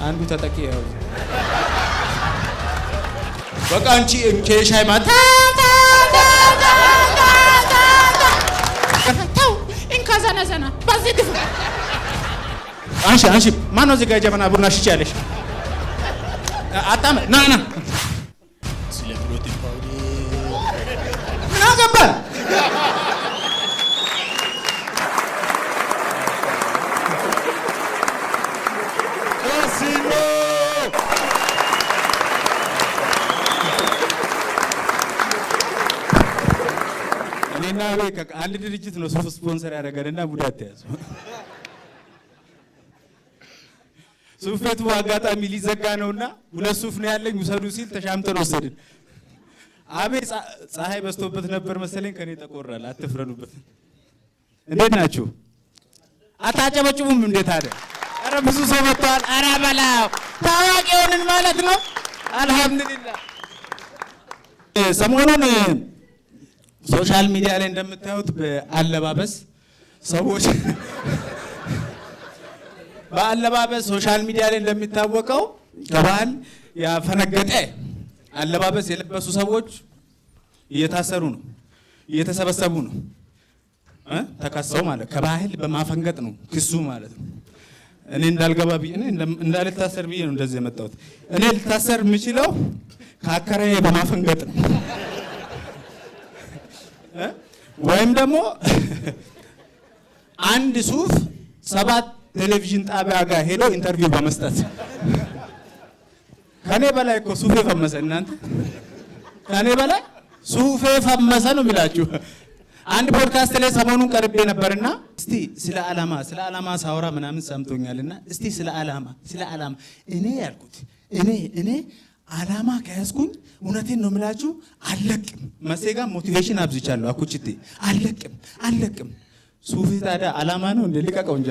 አንዱ ተጠቂ ያው በቃ አንቺ ሻይ ማታ ተው እንካዛናዘና በዚህ ድፍ አንሺ ማን ነው እዚህ ጀበና ቡና ሽጭ ያለሽ አጣም ና ስለ ፕሮቲን ፓውደር ምን አገባ እኔና አንድ ድርጅት ነው ሱፍ ስፖንሰር ያደረገንና ሙዳት ያዙ ሱፍ ቤቱ አጋጣሚ ሊዘጋ ነውና ሁለት ሱፍ ነው ያለኝ ውሰዱ ሲል ተሻምተን ወሰድን አቤት ፀሐይ በስቶበት ነበር መሰለኝ ከኔ ተቆራል አትፍረዱበት እንዴት ናችሁ አታጨበጭቡም እንዴት አለ አረ ብዙ ሰው መጥቷል አረ በላው ታዋቂ ሆነን ማለት ነው አልহামዱሊላህ ሰሞኑን ሶሻል ሚዲያ ላይ እንደምታዩት በአለባበስ ሰዎች በአለባበስ ሶሻል ሚዲያ ላይ እንደሚታወቀው ከባህል ያፈነገጠ አለባበስ የለበሱ ሰዎች እየታሰሩ ነው እየተሰበሰቡ ነው ተከሰው ማለት ከባህል በማፈንገጥ ነው ክሱ ማለት ነው እኔ እንዳልገባ እኔ እንዳልታሰር ብዬ ነው እንደዚህ የመጣሁት እኔ ልታሰር የምችለው ካከራዬ በማፈንገጥ ነው ወይም ደግሞ አንድ ሱፍ 7 ቴሌቪዥን ጣቢያ ጋር ሄዶ ኢንተርቪው በመስጠት ከኔ በላይ እኮ ሱፌ ፈመሰ እናንተ ከኔ በላይ ሱፌ ፈመሰ ነው የሚላችሁ አንድ ፖድካስት ላይ ሰሞኑን ቀርቤ ነበርና እስቲ ስለ ዓላማ ሳወራ ምናምን ሰምቶኛልና እስቲ ስለ ዓላማ እኔ ያልኩት እኔ ዓላማ ከያዝኩኝ እውነቴን ነው የምላችሁ አለቅም መሴጋ ሞቲቬሽን አብዝቻለሁ አኩችቴ አለቅም ሱፊ ታዲያ ዓላማ ነው እንደ ልቀቀው እንጂ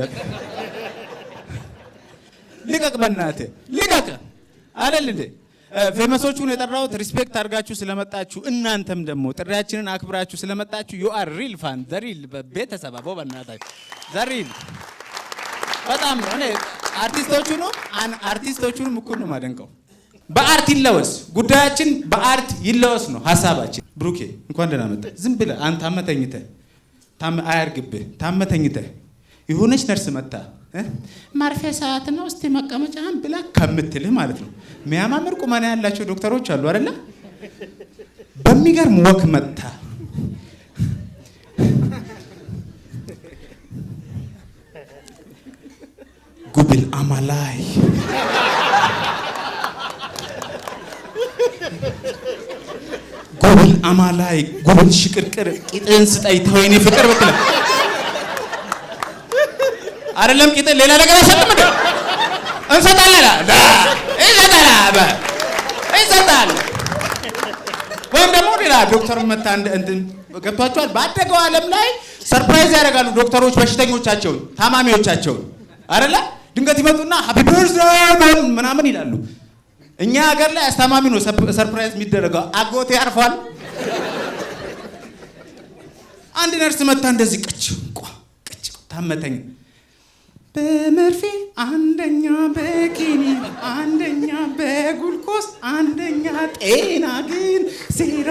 ልቀቅ በእናትህ ልቀቅ አይደል እንዴ ፌመሶቹን የጠራሁት ሪስፔክት አድርጋችሁ ስለመጣችሁ እናንተም ደግሞ ጥሪያችንን አክብራችሁ ስለመጣችሁ you are real fan the real ቤተሰብ አቦ በእናታችሁ the real በጣም እኔ አርቲስቶቹንም እኮ ነው ማደንቀው በአርት ይለወስ ጉዳያችን በአርት ይለወስ ነው ሐሳባችን ብሩኬ እንኳን ደህና መጣ ዝም ብለህ አንተ አያርግብህ ታመተኝተህ የሆነች ነርስ መጣ ማርፌ ሰዓት ነው እስቲ መቀመጫን ብላ ከምትልህ ማለት ነው የሚያማምር ቁመና ያላቸው ዶክተሮች አሉ አይደለ በሚገርም ወክ መጣ ጉብል አማላይ ጉብል ሽቅርቅር ቂጥን ስጠይ ተወይኔ ፍቅር በትለ አይደለም ቂጥን ሌላ ነገር አሰጥም እንሰጣለን እንሰጣለን ወይም ደግሞ ሌላ ዶክተር መጣ እንትን ገብቷቸዋል ባደገው ዓለም ላይ ሰርፕራይዝ ያደርጋሉ ዶክተሮች በሽተኞቻቸውን ታማሚዎቻቸውን አይደለ ድንገት ይመጡና ሃፒ በርዝዴይ ምናምን ይላሉ እኛ ሀገር ላይ አስተማሚ ነው ሰርፕራይዝ የሚደረገው አጎቴ ያርፋል አንድ ነርስ መጣ እንደዚህ ቅጭ ታመተኝ በመርፌ አንደኛ በኪኒ አንደኛ በጉልኮስ አንደኛ ጤና ግን ዜሮ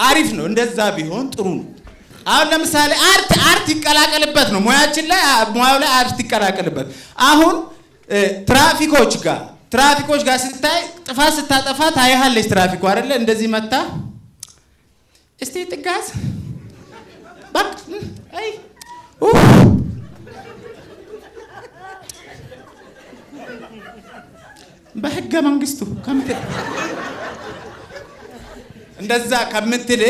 አሪፍ ነው እንደዛ ቢሆን ጥሩ ነው አሁን ለምሳሌ አርት ይቀላቀልበት ነው ሙያችን ላይ ሙያው ላይ አርት ይቀላቀልበት አሁን ትራፊኮች ጋር ስታይ ጥፋት ስታጠፋ ታይሃለች ትራፊኩ አይደለ እንደዚህ መጣ እስቲ ጥጋዝ ባክ አይ በህገ መንግስቱ እንደዛ ከምትል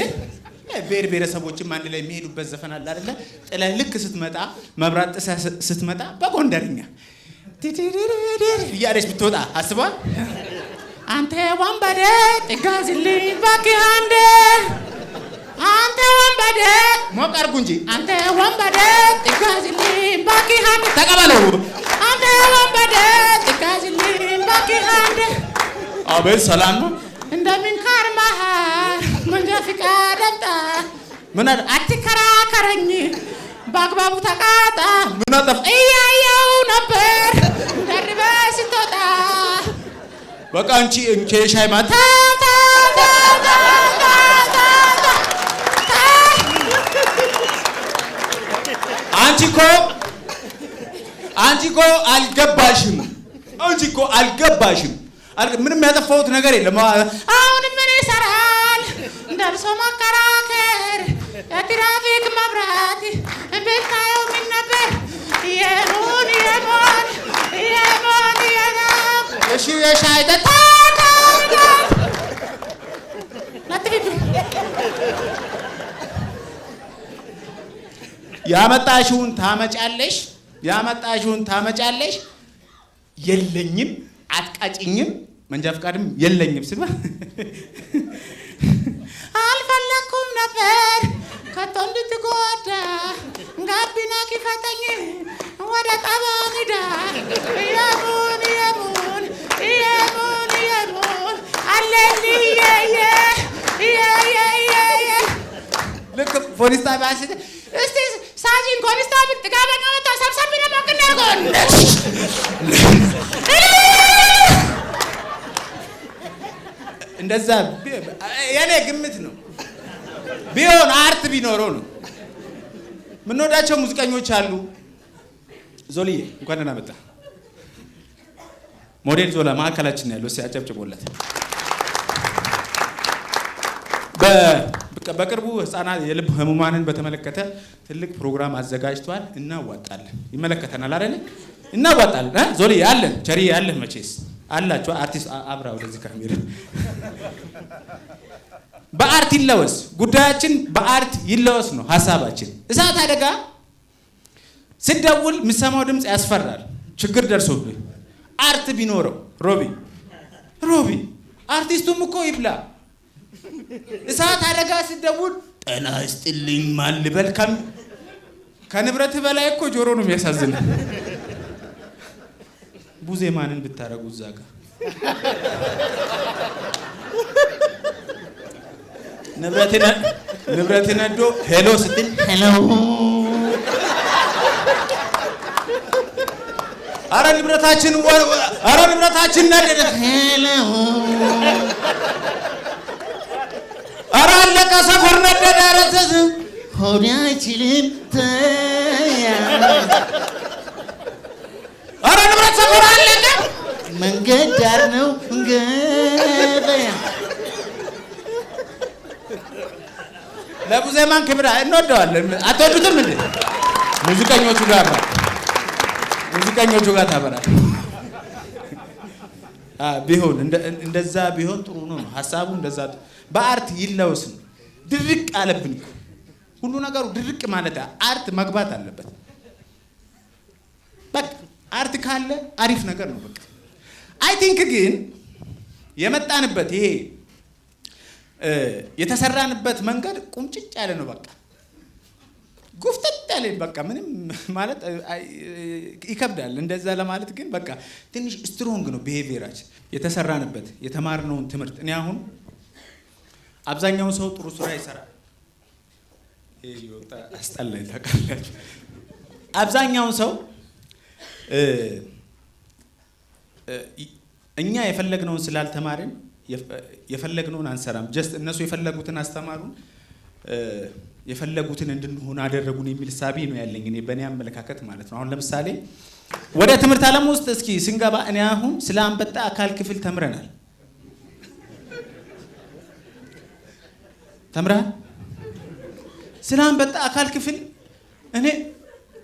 ብሔር ብሔረሰቦችም አንድ ላይ የሚሄዱበት ዘፈን አለ አይደለ ጥለህ ልክ ስትመጣ መብራት ጥሰህ ስትመጣ በጎንደርኛ እያለች ብትወጣ አስበዋል አንተ ወንበዴ ጥጋዝልኝ እባክህ አንዴ አንተ ወንበዴ ሞቅ አድርጉ እንጂ አንተ ወንበዴ ጥጋዝልኝ እባክህ አንዴ ተቀበለው አንተ ወንበዴ ጥጋዝልኝ እባክህ አንዴ አቤት ሰላም ነው እንደምን ከርመሃል መንጃ ፍቃድ አምጣ ምን አትከራከረኝ በአግባቡ ተቃጣ ምን አጠፋ? እያየው ነበር ደርበህ ስትወጣ በቃ አንቺ እንኬ ሻይ ማታ አንቺ እኮ አልገባሽም። ምንም ያጠፋሁት ነገር የለም። አሁን ምን ይሰራል ደርሶ መከራከር የትራፊክ መብራት ብታየው ምን ነበር የሞን እሺ የሻይ ጠጣ ያመጣሽውን ታመጫለሽ የለኝም አትቃጭኝም መንጃ ፈቃድም የለኝም ስባ አልፈለኩም ነበር ከቶ እንድትጎዳ ጋቢና ክፈተኝ ወደ ጠባንዳ የሙን አለልየ ልክ ፖሊስ ጣቢያ እስቲ ሳጂን ኮንስታብል ጥጋበኛ ወጣ ሰብሰብ ለማከና ያጎን እንደዛ የኔ ግምት ነው። ቢሆን አርት ቢኖረው ነው። ምንወዳቸው ሙዚቀኞች አሉ። ዞልዬ እንኳን ደህና መጣ። ሞዴል ዞላ ማዕከላችን ያለው ሲያጨብጭቦለት በቅርቡ ህፃናት የልብ ህሙማንን በተመለከተ ትልቅ ፕሮግራም አዘጋጅቷል። እናዋጣለን። ይመለከተናል አይደል? እናዋጣለን። ዞልዬ አለ ቸሪ አለ መቼስ አላችሁ አርቲስት አብራ ወደዚህ ካሜራ በአርት ይለወስ ጉዳያችን በአርት ይለወስ ነው ሐሳባችን። እሳት አደጋ ሲደውል የሚሰማው ድምጽ ያስፈራል። ችግር ደርሶብህ አርት ቢኖረው ሮቢ አርቲስቱም እኮ ይብላ። እሳት አደጋ ሲደውል ጤና ይስጥልኝ ማልበል ከንብረት በላይ እኮ ጆሮ ነው የሚያሳዝን። ቡዜ ማንን ብታረጉ እዛ ጋር ንብረት ነዶ ሄሎ ስትል ሄሎ አረ ንብረታችን ነደደ ሄሎ አረ አለቀ ሰፈር ነደደ አረተዝ ሆዲ አይችልም አረ ንብረት ሰፈር አለቀ መንገድ ዳር ነው ገበያ ለቡዜማን ክብር እንወደዋለን። አትወዱትም እንዴ? ሙዚቀኞቹ ጋር ታበራል። ቢሆን እንደዛ ቢሆን ጥሩ ነው። ሐሳቡ እንደዛ በአርት ይለወስ ነው። ድርቅ አለብን እኮ ሁሉ ነገሩ ድርቅ ማለት አርት መግባት አለበት። በቃ አርት ካለ አሪፍ ነገር ነው። በቃ አይ ቲንክ ግን የመጣንበት ይሄ የተሰራንበት መንገድ ቁምጭጭ ያለ ነው። በቃ ጉፍተት ያለ በቃ ምንም ማለት ይከብዳል። እንደዛ ለማለት ግን በቃ ትንሽ ስትሮንግ ነው ቢሄቪየራችን የተሰራንበት የተማርነውን ትምህርት። እኔ አሁን አብዛኛው ሰው ጥሩ ስራ ይሰራል። ይወጣ አስጠላኝ ታውቃላችሁ። አብዛኛው ሰው እኛ የፈለግነውን ስላልተማርን የፈለግነውን አንሰራም። ጀስት እነሱ የፈለጉትን አስተማሩን፣ የፈለጉትን እንድንሆን አደረጉን የሚል ሳቢ ነው ያለኝ እኔ በእኔ አመለካከት ማለት ነው። አሁን ለምሳሌ ወደ ትምህርት ዓለም ውስጥ እስኪ ስንገባ እኔ አሁን ስለ አንበጣ አካል ክፍል ተምረናል። ተምረሃል? ስለ አንበጣ አካል ክፍል እኔ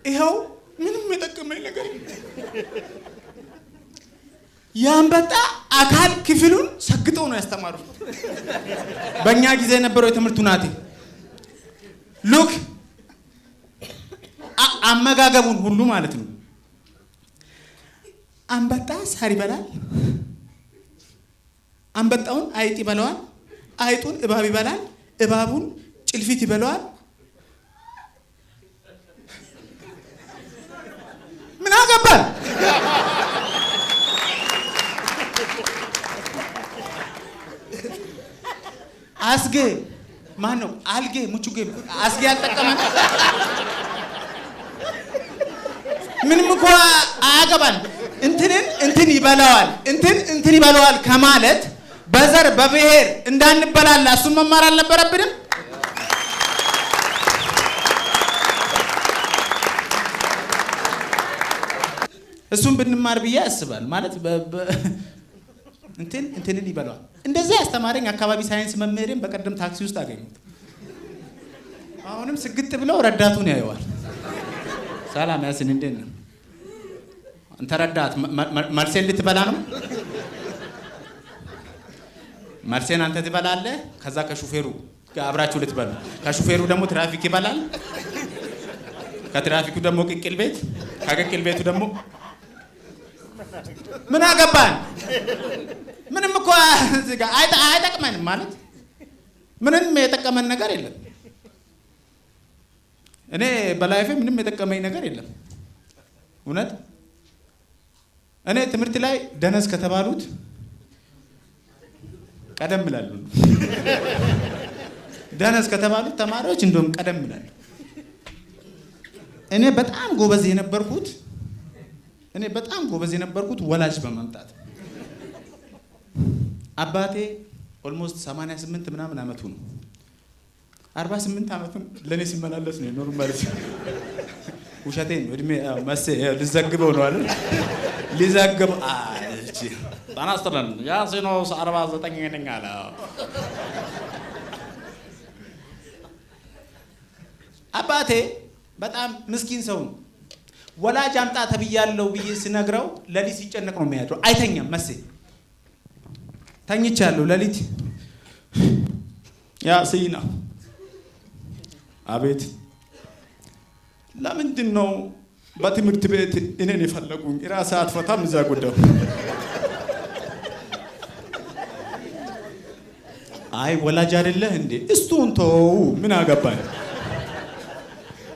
ይኸው ምንም የጠቀመኝ ነገር የአንበጣ አካል ክፍሉን ሰግጠው ነው ያስተማሩት። በእኛ ጊዜ የነበረው የትምህርቱ ናቴ ሉክ አመጋገቡን ሁሉ ማለት ነው። አንበጣ ሳር ይበላል፣ አንበጣውን አይጥ ይበላዋል፣ አይጡን እባብ ይበላል፣ እባቡን ጭልፊት ይበላዋል። ምን አገባል? አስጌ ማን ነው? አልጌ ሙቹጌ አስጌ አልጠቀመን። ምንም እኮ አያገባን። እንትን ይበላዋል ከማለት በዘር በብሔር እንዳንበላላ እሱን መማር አልነበረብንም? እሱን ብንማር ብዬ ያስባል ማለት እንትንን ይበላዋል። እንደዚህ ያስተማረኝ አካባቢ ሳይንስ መምህሬን በቀደም ታክሲ ውስጥ አገኙት። አሁንም ስግጥ ብለው ረዳቱን ያየዋል። ሰላም ያስን እንዴት ነው አንተ ረዳት? መልሴን ልትበላ ነው? መልሴን አንተ ትበላለህ። ከዛ ከሹፌሩ ጋር አብራችሁ ልትበሉ። ከሹፌሩ ደግሞ ትራፊክ ይበላል። ከትራፊኩ ደግሞ ቅቅል ቤት፣ ከቅቅል ቤቱ ደግሞ ምን አገባን? ምንም እኮ እዚህ ጋር አይጠቅመንም ማለት ምንም የጠቀመን ነገር የለም። እኔ በላይፌ ምንም የጠቀመኝ ነገር የለም እውነት። እኔ ትምህርት ላይ ደነስ ከተባሉት ቀደም ይላሉ። ደነስ ከተባሉት ተማሪዎች እንደውም ቀደም ይላሉ። እኔ በጣም ጎበዝ የነበርኩት ወላጅ በመምጣት አባቴ ኦልሞስት 88 ምናምን አመቱ ነው። 48 አመቱን ለኔ ሲመላለስ ነው ኖርማል። ውሸቴን ነው እድሜ መሴ ልዘግበው ነው አይደል? ሊዘግብ እቺ ታናስተለን ያሲኖ 49 ነኝ አለ። አባቴ በጣም ምስኪን ሰው ነው። ወላጅ አምጣ ተብያለሁ ብዬ ስነግረው ለሊት ሲጨነቅ ነው የሚያድረው። አይተኛም። መሴ ተኝቻለሁ ለሊት ያሲና አቤት ለምንድን ነው በትምህርት ቤት እኔን የፈለጉኝ? ራስ አትፈታም እዛ ጉዳዩ። አይ ወላጅ አይደለህ እንዴ? እስቱን ተው ምን አገባኝ?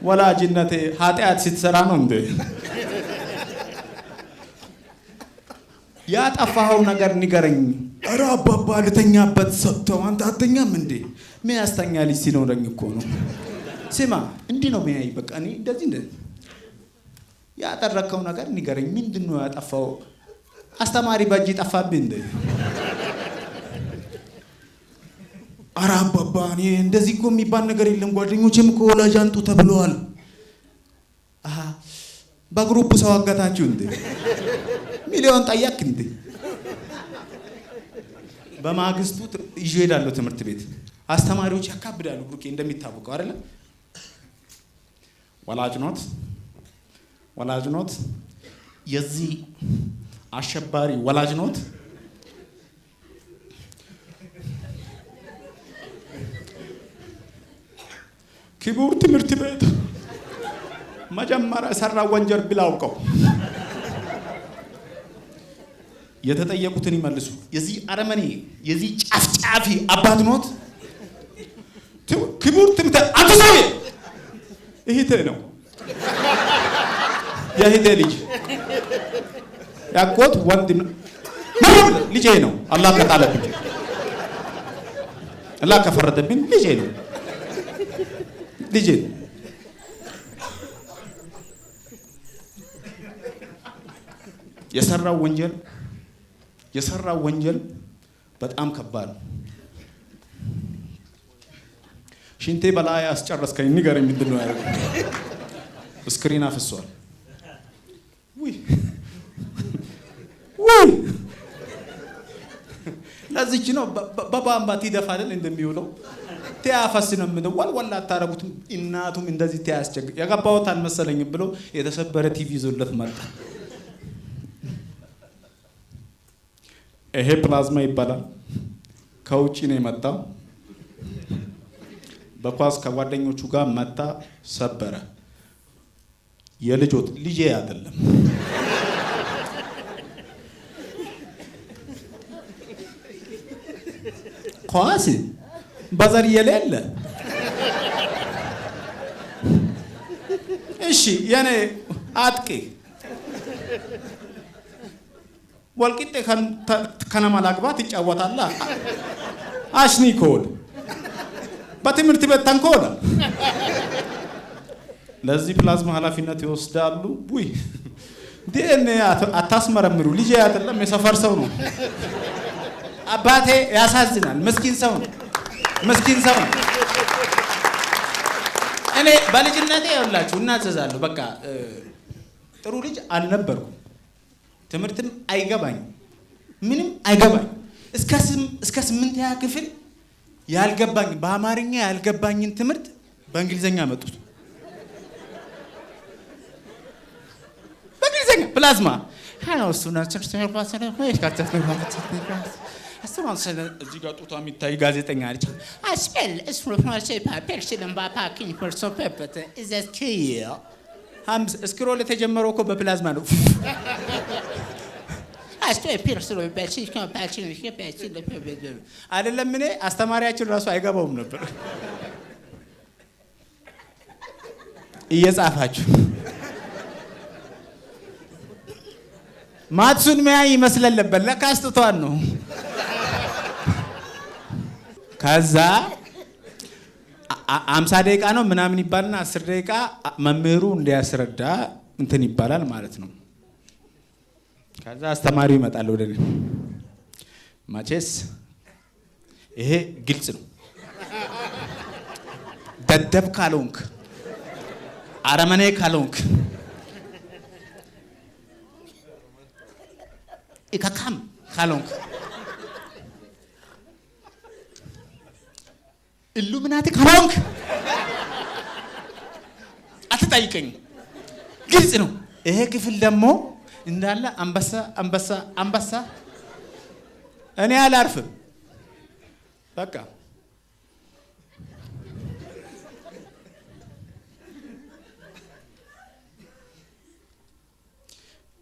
ወላጅነቴ ኃጢአት ስትሰራ ነው እንዴ? ያጠፋኸው ነገር ንገረኝ። ኧረ አባባ ልተኛበት ሰጥተው አንተ አተኛም እንዴ? ምን ያስተኛል ሲኖረኝ እኮ ነው። ስማ እንዲህ ነው የሚያይ በቃ እኔ እንደዚህ ያጠረከው ነገር ንገረኝ። ምንድነው ያጠፋው? አስተማሪ በእጅ ጠፋብኝ እንዴ? ኧረ አባባ እኔ እንደዚህ እኮ የሚባል ነገር የለም። ጓደኞቼም እኮ ወላጅ አንጡ ተብለዋል። በግሩፕ ሰው አጋታችሁ እንዴ? ሚሊዮን ጠያቅ እንዴ? በማግስቱ ይዤ ሄዳለሁ ትምህርት ቤት። አስተማሪዎች ያካብዳሉ ብሩኬ እንደሚታወቀው አይደለ? ወላጅ ኖት የዚህ አሸባሪ ወላጅ ኖት። ክቡር ትምህርት ቤት መጀመሪያ ሰራ ወንጀል ብላውቀው የተጠየቁትን ይመልሱ። የዚህ አረመኔ የዚህ ጫፍጫፊ አባት ኖት። ክቡር ትምህርት አንተ ሰው እህቴ ነው የእህቴ ልጅ ያቆት ወንድም ልጄ ነው። አላህ ከጣለብኝ አላህ ከፈረደብኝ ልጄ ነው ልጄ። የሰራው ወንጀል በጣም ከባድ ነው። ሽንቴ በላይ አስጨረስከኝ ንገረኝ ምንድን ነው ያደረገው? ስክሪን አፍሷል። ውይ ለዚች ነው በባምባ ትደፋለን እንደሚውለው ተያፈስ ነው ምን ወልወላ አታረጉትም። እናቱም እንደዚህ ተያስቸግር ያጋባውት አልመሰለኝም ብሎ የተሰበረ ቲቪ ይዞለት መጣ። ይሄ ፕላዝማ ይባላል። ከውጪ ነው የመጣው። በኳስ ከጓደኞቹ ጋር መታ ሰበረ። የልጆት ልጄ አይደለም። ኳስ በዘር የሌለ እሺ የኔ አጥቂ ወልቂጤ ከነማ ላግባት ይጫወታል። አሽኒ ኮል በትምህርት ቤት ተንኮል ለዚህ ፕላዝማ ኃላፊነት ይወስዳሉ። ውይ ዲኤንኤ አታስመረምሩ። ልጄ አይደለም የሰፈር ሰው ነው። አባቴ ያሳዝናል። ምስኪን ሰው ነው። ምስኪን ሰው ነው። እኔ በልጅነቴ ይኸውላችሁ እናዘዛለሁ። በቃ ጥሩ ልጅ አልነበርኩም። ትምህርትም አይገባኝ ምንም አይገባኝ። እስከ 8ኛ ክፍል ያልገባኝ በአማርኛ ያልገባኝን ትምህርት በእንግሊዘኛ መጡት። በእንግሊዘኛ ፕላዝማ እዚህ ጋር ጡቷ የሚታይ ጋዜጠኛ አለች። እስክሮል የተጀመረው እኮ በፕላዝማ ነው። አይደለም እኔ አስተማሪያችን ራሱ አይገባውም ነበር። እየጻፋችሁ ማትሱን ሚያ ይመስለን ነበር። ለካ አስጥቷን ነው። ከዛ 50 ደቂቃ ነው ምናምን ይባልና 10 ደቂቃ መምህሩ እንዲያስረዳ እንትን ይባላል ማለት ነው። ከዛ አስተማሪው ይመጣል ወደ እኔ። ማቼስ ይሄ ግልጽ ነው። ደደብ ካልሆንክ አረመኔ ካልሆንክ ኢካካም ካልሆንክ ኢሉሚናቲ ካልሆንክ አትጠይቀኝ። ግልጽ ነው። ይሄ ክፍል ደግሞ እንዳለ አንበሳ አንበሳ አንበሳ። እኔ አላርፍም። በቃ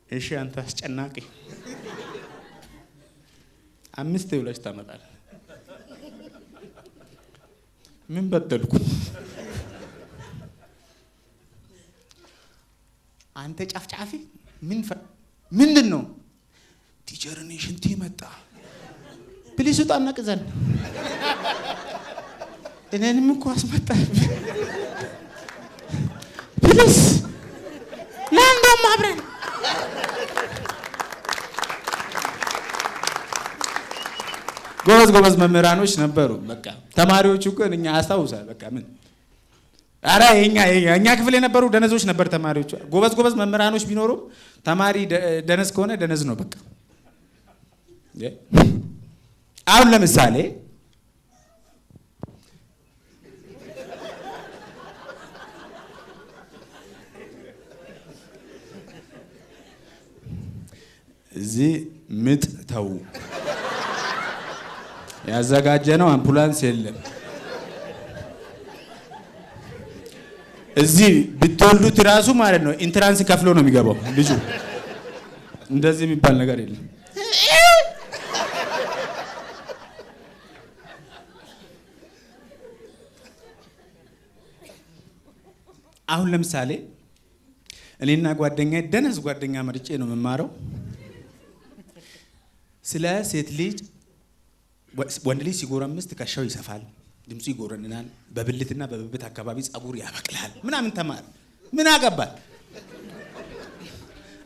እሺ አንተ አስጨናቂ 5 ብለሽ ታመጣለህ። ምን በደልኩ? አንተ ጫፍጫፊ ምንድን ነው? ቲቸርን ሽንቴ መጣ ፕሊስ ውጣና ቅዘን። እኔንም እኮ አስመጣ ፕሊስ ለአንዱም አብረን። ጎበዝ መምህራኖች ነበሩ። በቃ ተማሪዎቹ ግን እኛ አስታውሳል። በቃ ምን አረ የኛ ክፍል የነበሩ ደነዞች ነበር ተማሪዎቹ። ጎበዝ መምህራኖች ቢኖሩ ተማሪ ደነዝ ከሆነ ደነዝ ነው በቃ። አሁን ለምሳሌ እዚህ ምጥ ተው ያዘጋጀነው አምቡላንስ የለም። እዚህ ብትወልዱት ራሱ ማለት ነው ኢንትራንስ ከፍሎ ነው የሚገባው ልጁ። እንደዚህ የሚባል ነገር የለም። አሁን ለምሳሌ እኔና ጓደኛዬ ደነዝ ጓደኛ መርጬ ነው የምማረው። ስለ ሴት ልጅ ወንድ ልጅ ሲጎረምስ ትከሻው ይሰፋል፣ ድምፁ ይጎረንናል፣ በብልትና በብብት አካባቢ ጸጉር ያበቅላል ምናምን ተማር። ምን አገባል?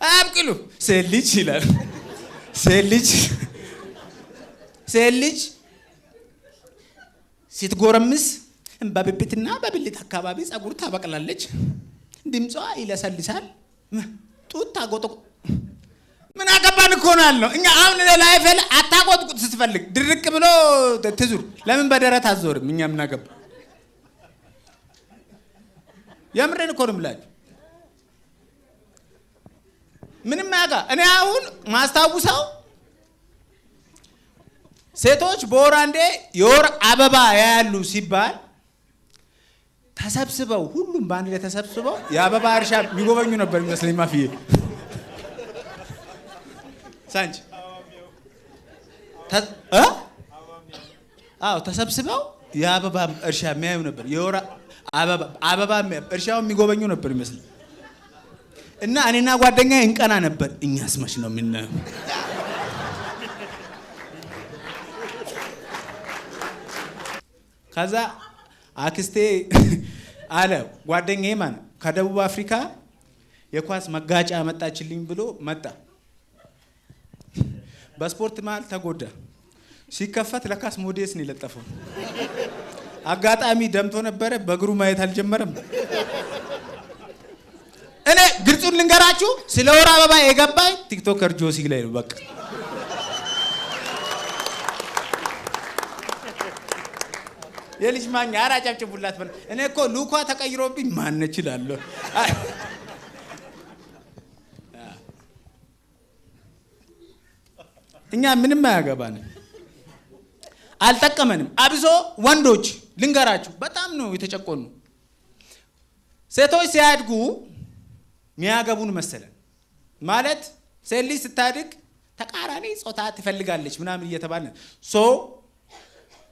አብቅሉ ሴት ልጅ ይላል። ሴት ልጅ ስትጎረምስ በብብትና በብልት አካባቢ ጸጉር ታበቅላለች፣ ድምጿ ይለሰልሳል፣ ጡት ታጎጠቁ። ምን አገባን እኮ ነው ያልነው እኛ። አሁን ለላይፈል አታቆጥቁጥ ስትፈልግ ድርቅ ብሎ ትዙር። ለምን በደረት አዞርም? እኛ ምን አገባ? የምሬን እኮ ነው የምላችሁ። ምንም ያጋ እኔ አሁን ማስታውሰው ሴቶች በወር አንዴ የወር አበባ ያያሉ ሲባል ተሰብስበው ሁሉም በአንድ ላይ ተሰብስበው የአበባ እርሻ የሚጎበኙ ነበር የሚመስለኝ። ማፍዬ ሳንቺ ተሰብስበው የአበባ እርሻ የሚያዩ ነበር። የወር አበባ እርሻው የሚጎበኙ ነበር ይመስለኝ። እና እኔና ጓደኛዬ እንቀና ነበር። እኛስ መች ነው የምናየው? ከዛ አክስቴ አለ ጓደኛዬ ማለት ከደቡብ አፍሪካ የኳስ መጋጫ መጣችልኝ ብሎ መጣ። በስፖርት መሃል ተጎዳ። ሲከፈት ለካስ ሞዴስ ነው የለጠፈው። አጋጣሚ ደምቶ ነበረ። በእግሩ ማየት አልጀመረም። እኔ ግልጹን ልንገራችሁ፣ ስለ ወር አበባ የገባኝ ቲክቶከር ጆሲ ላይ ነው። በቃ የልጅ ማኛ አራጫጭቡላት በል። እኔ እኮ ሉኳ ተቀይሮብኝ ማን እችላለሁ? እኛ ምንም አያገባንም፣ አልጠቀመንም። አብሶ ወንዶች ልንገራችሁ በጣም ነው የተጨቆኑ። ሴቶች ሲያድጉ ሚያገቡን መሰለን ማለት ሴት ልጅ ስታድግ ተቃራኒ ጾታ ትፈልጋለች ምናምን እየተባለ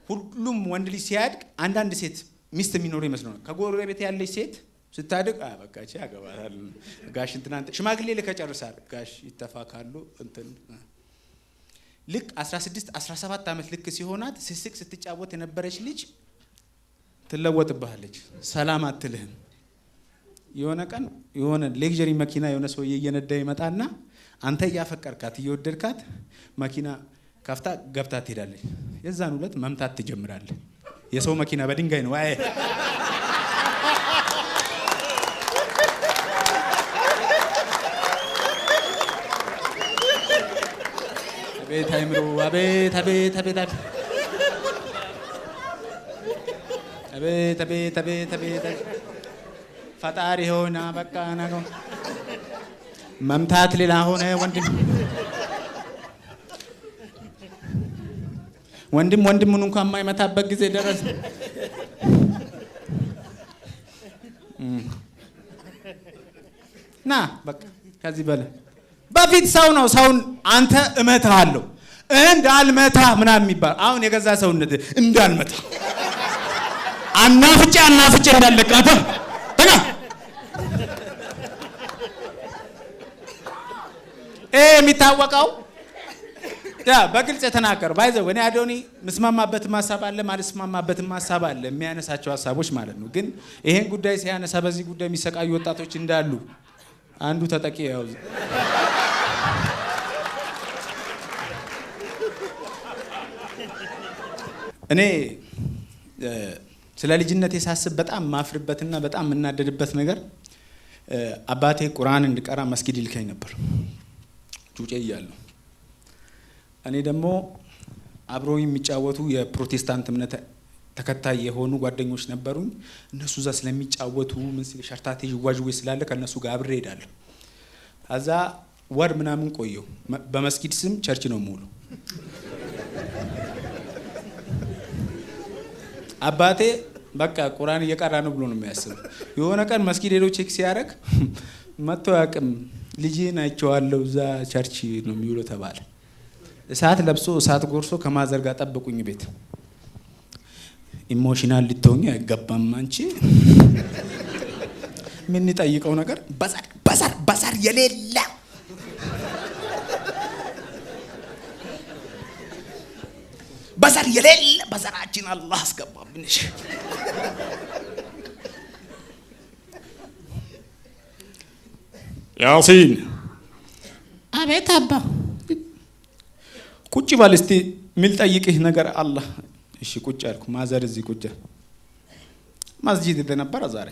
ሁሉም ወንድ ልጅ ሲያድግ አንዳንድ ሴት ሚስት የሚኖር ይመስለው ነው። ከጎረቤት ያለች ሴት ስታድግ በቃ እቺ ያገባታል ጋሽ እንትና ሽማግሌ ልከጨርሳል ጋሽ ይተፋካሉ እንትን ልክ 16 17 ዓመት ልክ ሲሆናት ስስቅ ስትጫወት የነበረች ልጅ ትለወጥብሃለች። ሰላም አትልህም። የሆነ ቀን የሆነ ሌክዠሪ መኪና የሆነ ሰውዬ እየነዳ ይመጣና አንተ እያፈቀርካት እየወደድካት መኪና ከፍታ ገብታ ትሄዳለች። የዛን ሁለት መምታት ትጀምራለህ። የሰው መኪና በድንጋይ ነው። አይ አቤት አይምሮ አቤት አቤት አቤት አቤት አቤት አቤት አቤት ፈጣሪ ሆና በቃ ነው መምታት ሌላ ሆነ። ወንድሙን እንኳን የማይመታበት ጊዜ ደረሰ። ና በቃ ከዚህ በለ በፊት ሰው ነው ሰውን አንተ እመታለሁ እንዳልመታ ምናምን የሚባል አሁን የገዛ ሰውነት እንዳልመታ አናፍጬ እንዳለቃተ ተጋ የሚታወቀው በግልጽ የተናገረው ባይዘው እኔ አዶኒ ምስማማበት ሐሳብ አለ ማልስማማበት ሐሳብ አለ የሚያነሳቸው ሐሳቦች ማለት ነው። ግን ይሄን ጉዳይ ሲያነሳ በዚህ ጉዳይ የሚሰቃዩ ወጣቶች እንዳሉ አንዱ ተጠቂ ያው እኔ ስለ ልጅነቴ ሳስብ በጣም ማፍርበትና በጣም የምናደድበት ነገር አባቴ ቁርአን እንድቀራ መስጊድ ይልከኝ ነበር ጩጬ እያለሁ። እኔ ደግሞ አብረው የሚጫወቱ የፕሮቴስታንት እምነት ተከታይ የሆኑ ጓደኞች ነበሩኝ። እነሱ እዛ ስለሚጫወቱ ምን ሲል ሸርታቴ ይዋጅዌ ስላለ ከነሱ ጋር አብሬ ሄዳለሁ። ከዛ ወር ምናምን ቆየሁ። በመስጊድ ስም ቸርች ነው ሙሉ። አባቴ በቃ ቁርአን እየቀራ ነው ብሎ ነው የሚያስበው። የሆነ ቀን መስጊድ ሄዶ ቼክ ሲያደርግ መጥቶ ያቅም ልጄን አይቼዋለሁ እዛ ቸርች ነው የሚውለው ተባለ። እሳት ለብሶ እሳት ጎርሶ ከማዘር ጋር ጠብቁኝ ቤት። ኢሞሽናል ልትሆኚ አይገባም አንቺ። ምን ይጠይቀው ነገር በዛር የሌለ በዘራችን አላህ አስገባብንሽ። ያሲን አቤት አባ ቁጭ በል እስቲ ምን ጠይቅህ ነገር አላህ። እሺ ቁጭ አልኩ። ማዘር እዚህ ቁጭ መስጂድ ነበር ዛሬ።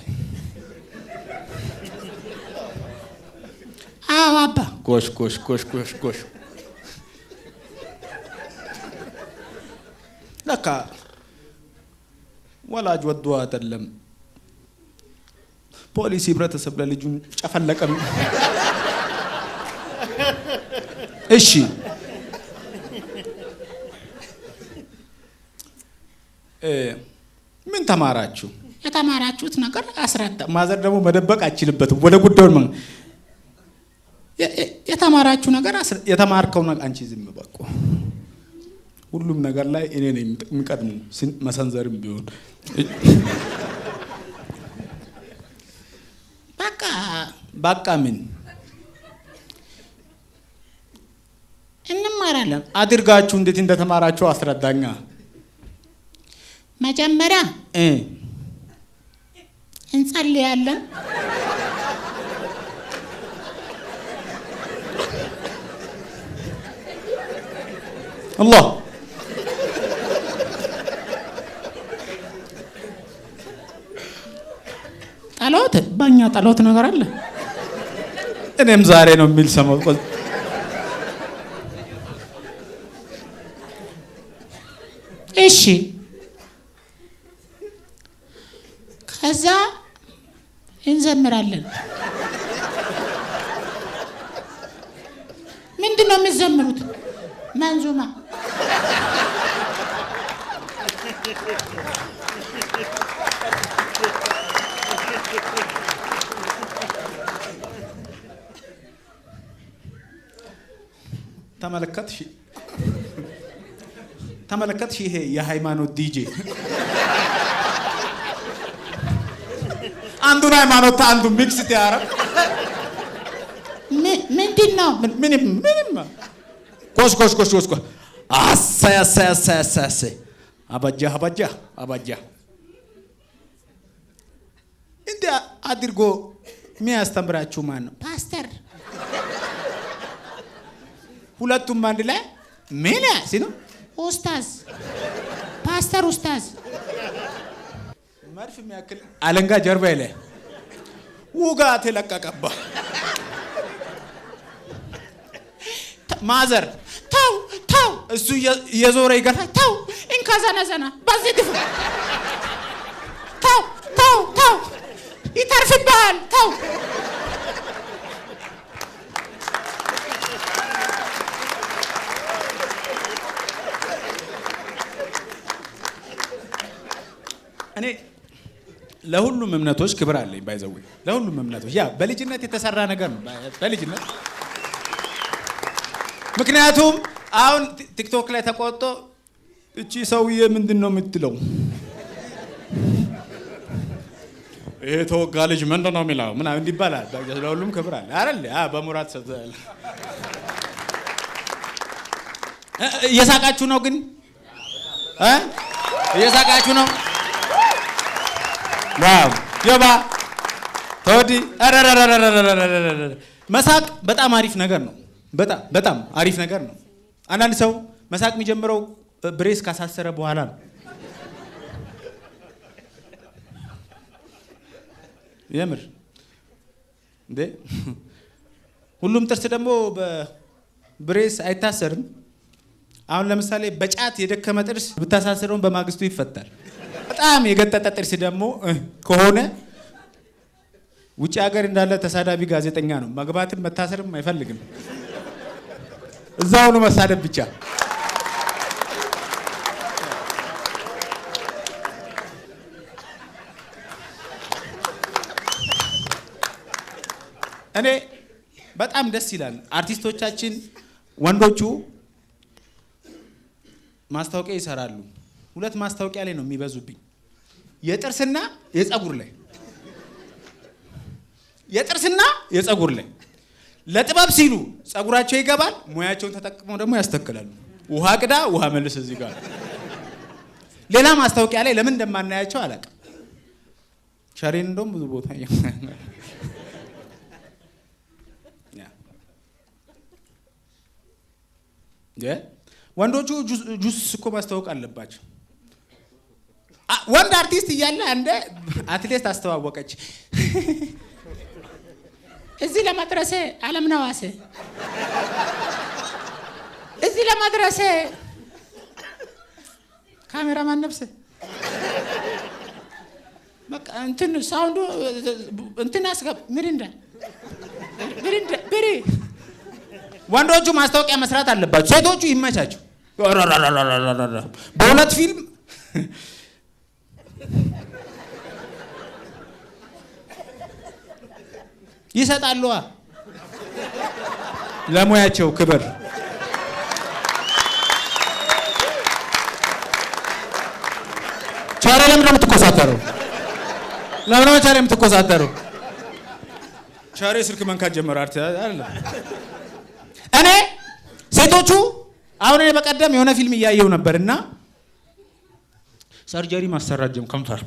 አዎ አባ ጎሽ ለካ ወላጅ ወዶ አይደለም ፖሊስ ህብረተሰብ ለልጁን ጨፈለቀም። እሺ ምን ተማራችሁ? የተማራችሁት ነገር አስረዳ። ማዘር ደግሞ መደበቅ አይችልበትም። ወደ ጉዳዩ ነው የተማራችሁ ነገር የተማርከው ነገር አንቺ ዝም በቃ ሁሉም ነገር ላይ እኔ ነኝ የሚቀድሙ መሰንዘርም ቢሆን በቃ ምን እንማራለን። አድርጋችሁ እንዴት እንደተማራችሁ አስረዳኛ። መጀመሪያ እንጸልያለን። አላህ ጸሎት በእኛ ጸሎት ነገር አለ። እኔም ዛሬ ነው የሚል ሰማው። እሺ ከዛ እንዘምራለን። ምንድን ነው የምትዘምሩት? መንዙማ። ተመለከትሽ? ይሄ የሃይማኖት ዲጄ አንዱን ሃይማኖት አንዱ ሚክስ ያረግ ምንድን ነው? ምንም ኮሽ አሳይ አባጃ እንደ አድርጎ የሚያስተምራችሁ ማን ነው? ፓስተር። ሁለቱም አንድ ላይ ምን ሲሉ ኡስታዝ፣ ፓስተር ኡስታዝ። መድፍ የሚያክል አለንጋ ጀርባዬ ላይ ውጋት የለቀቀባ ማዘር ተው እሱ የዞረ ይገፋል። ተው እንካ ዘና በዚህ ድፍ ተው ይተርፍብሃል። ተው እኔ ለሁሉም እምነቶች ክብር አለኝ። ባይዘው ለሁሉም እምነቶች ያ በልጅነት የተሰራ ነገር ነው። በልጅነት ምክንያቱም አሁን ቲክቶክ ላይ ተቆጥቶ እቺ ሰውዬ ምንድን ነው የምትለው? ይሄ ተወጋ ልጅ ምንድን ነው የሚለው ምናምን እንዲባላል። ለሁሉም ክብር አለ አይደል? በሙራት ሰጥቷል። እየሳቃችሁ ነው ግን እየሳቃችሁ ነው። ዋው የባ ተወዲ መሳቅ በጣም አሪፍ ነገር ነው። በጣም አሪፍ ነገር ነው። አንዳንድ ሰው መሳቅ የሚጀምረው ብሬስ ካሳሰረ በኋላ ነው። የምር እንዴ ሁሉም ጥርስ ደግሞ በብሬስ አይታሰርም። አሁን ለምሳሌ በጫት የደከመ ጥርስ ብታሳስረውን በማግስቱ ይፈታል። በጣም የገጠጠ ጥርስ ደግሞ ከሆነ ውጭ ሀገር እንዳለ ተሳዳቢ ጋዜጠኛ ነው። መግባትም መታሰርም አይፈልግም። እዛው ነው መሳደብ ብቻ። እኔ በጣም ደስ ይላል። አርቲስቶቻችን ወንዶቹ ማስታወቂያ ይሰራሉ። ሁለት ማስታወቂያ ላይ ነው የሚበዙብኝ፣ የጥርስና የፀጉር ላይ። የጥርስና የፀጉር ላይ ለጥበብ ሲሉ ፀጉራቸው ይገባል፣ ሙያቸውን ተጠቅመው ደግሞ ያስተክላሉ። ውሃ ቅዳ ውሃ መልስ እዚህ ጋር። ሌላ ማስታወቂያ ላይ ለምን እንደማናያቸው አላውቅም። ሸሬን እንደውም ብዙ ቦታ ወንዶቹ ጁስ እኮ ማስተዋወቅ አለባቸው። ወንድ አርቲስት እያለ አንደ አትሌት አስተዋወቀች። እዚህ ለመድረሴ አለምነህ ዋሴ፣ እዚህ ለመድረሴ ካሜራማን ነፍሴ፣ በቃ እንትን ሳውንዱ እንትን አስገብ ምሪንዳ ብሪ። ወንዶቹ ማስታወቂያ መስራት አለባቸው፣ ሴቶቹ ይመቻቸው። በሁለት ፊልም ይሰጣሉ ለሙያቸው ክብር። ቻሬ ለምን ነው የምትኮሳተረው? ለምን ነው ቻሬ የምትኮሳተረው? ቻሬ ስልክ መንካት ጀመረ አይደል? እኔ ሴቶቹ አሁን እኔ በቀደም የሆነ ፊልም እያየው ነበርና ሰርጀሪ ማሰራት ጀም ከንፈር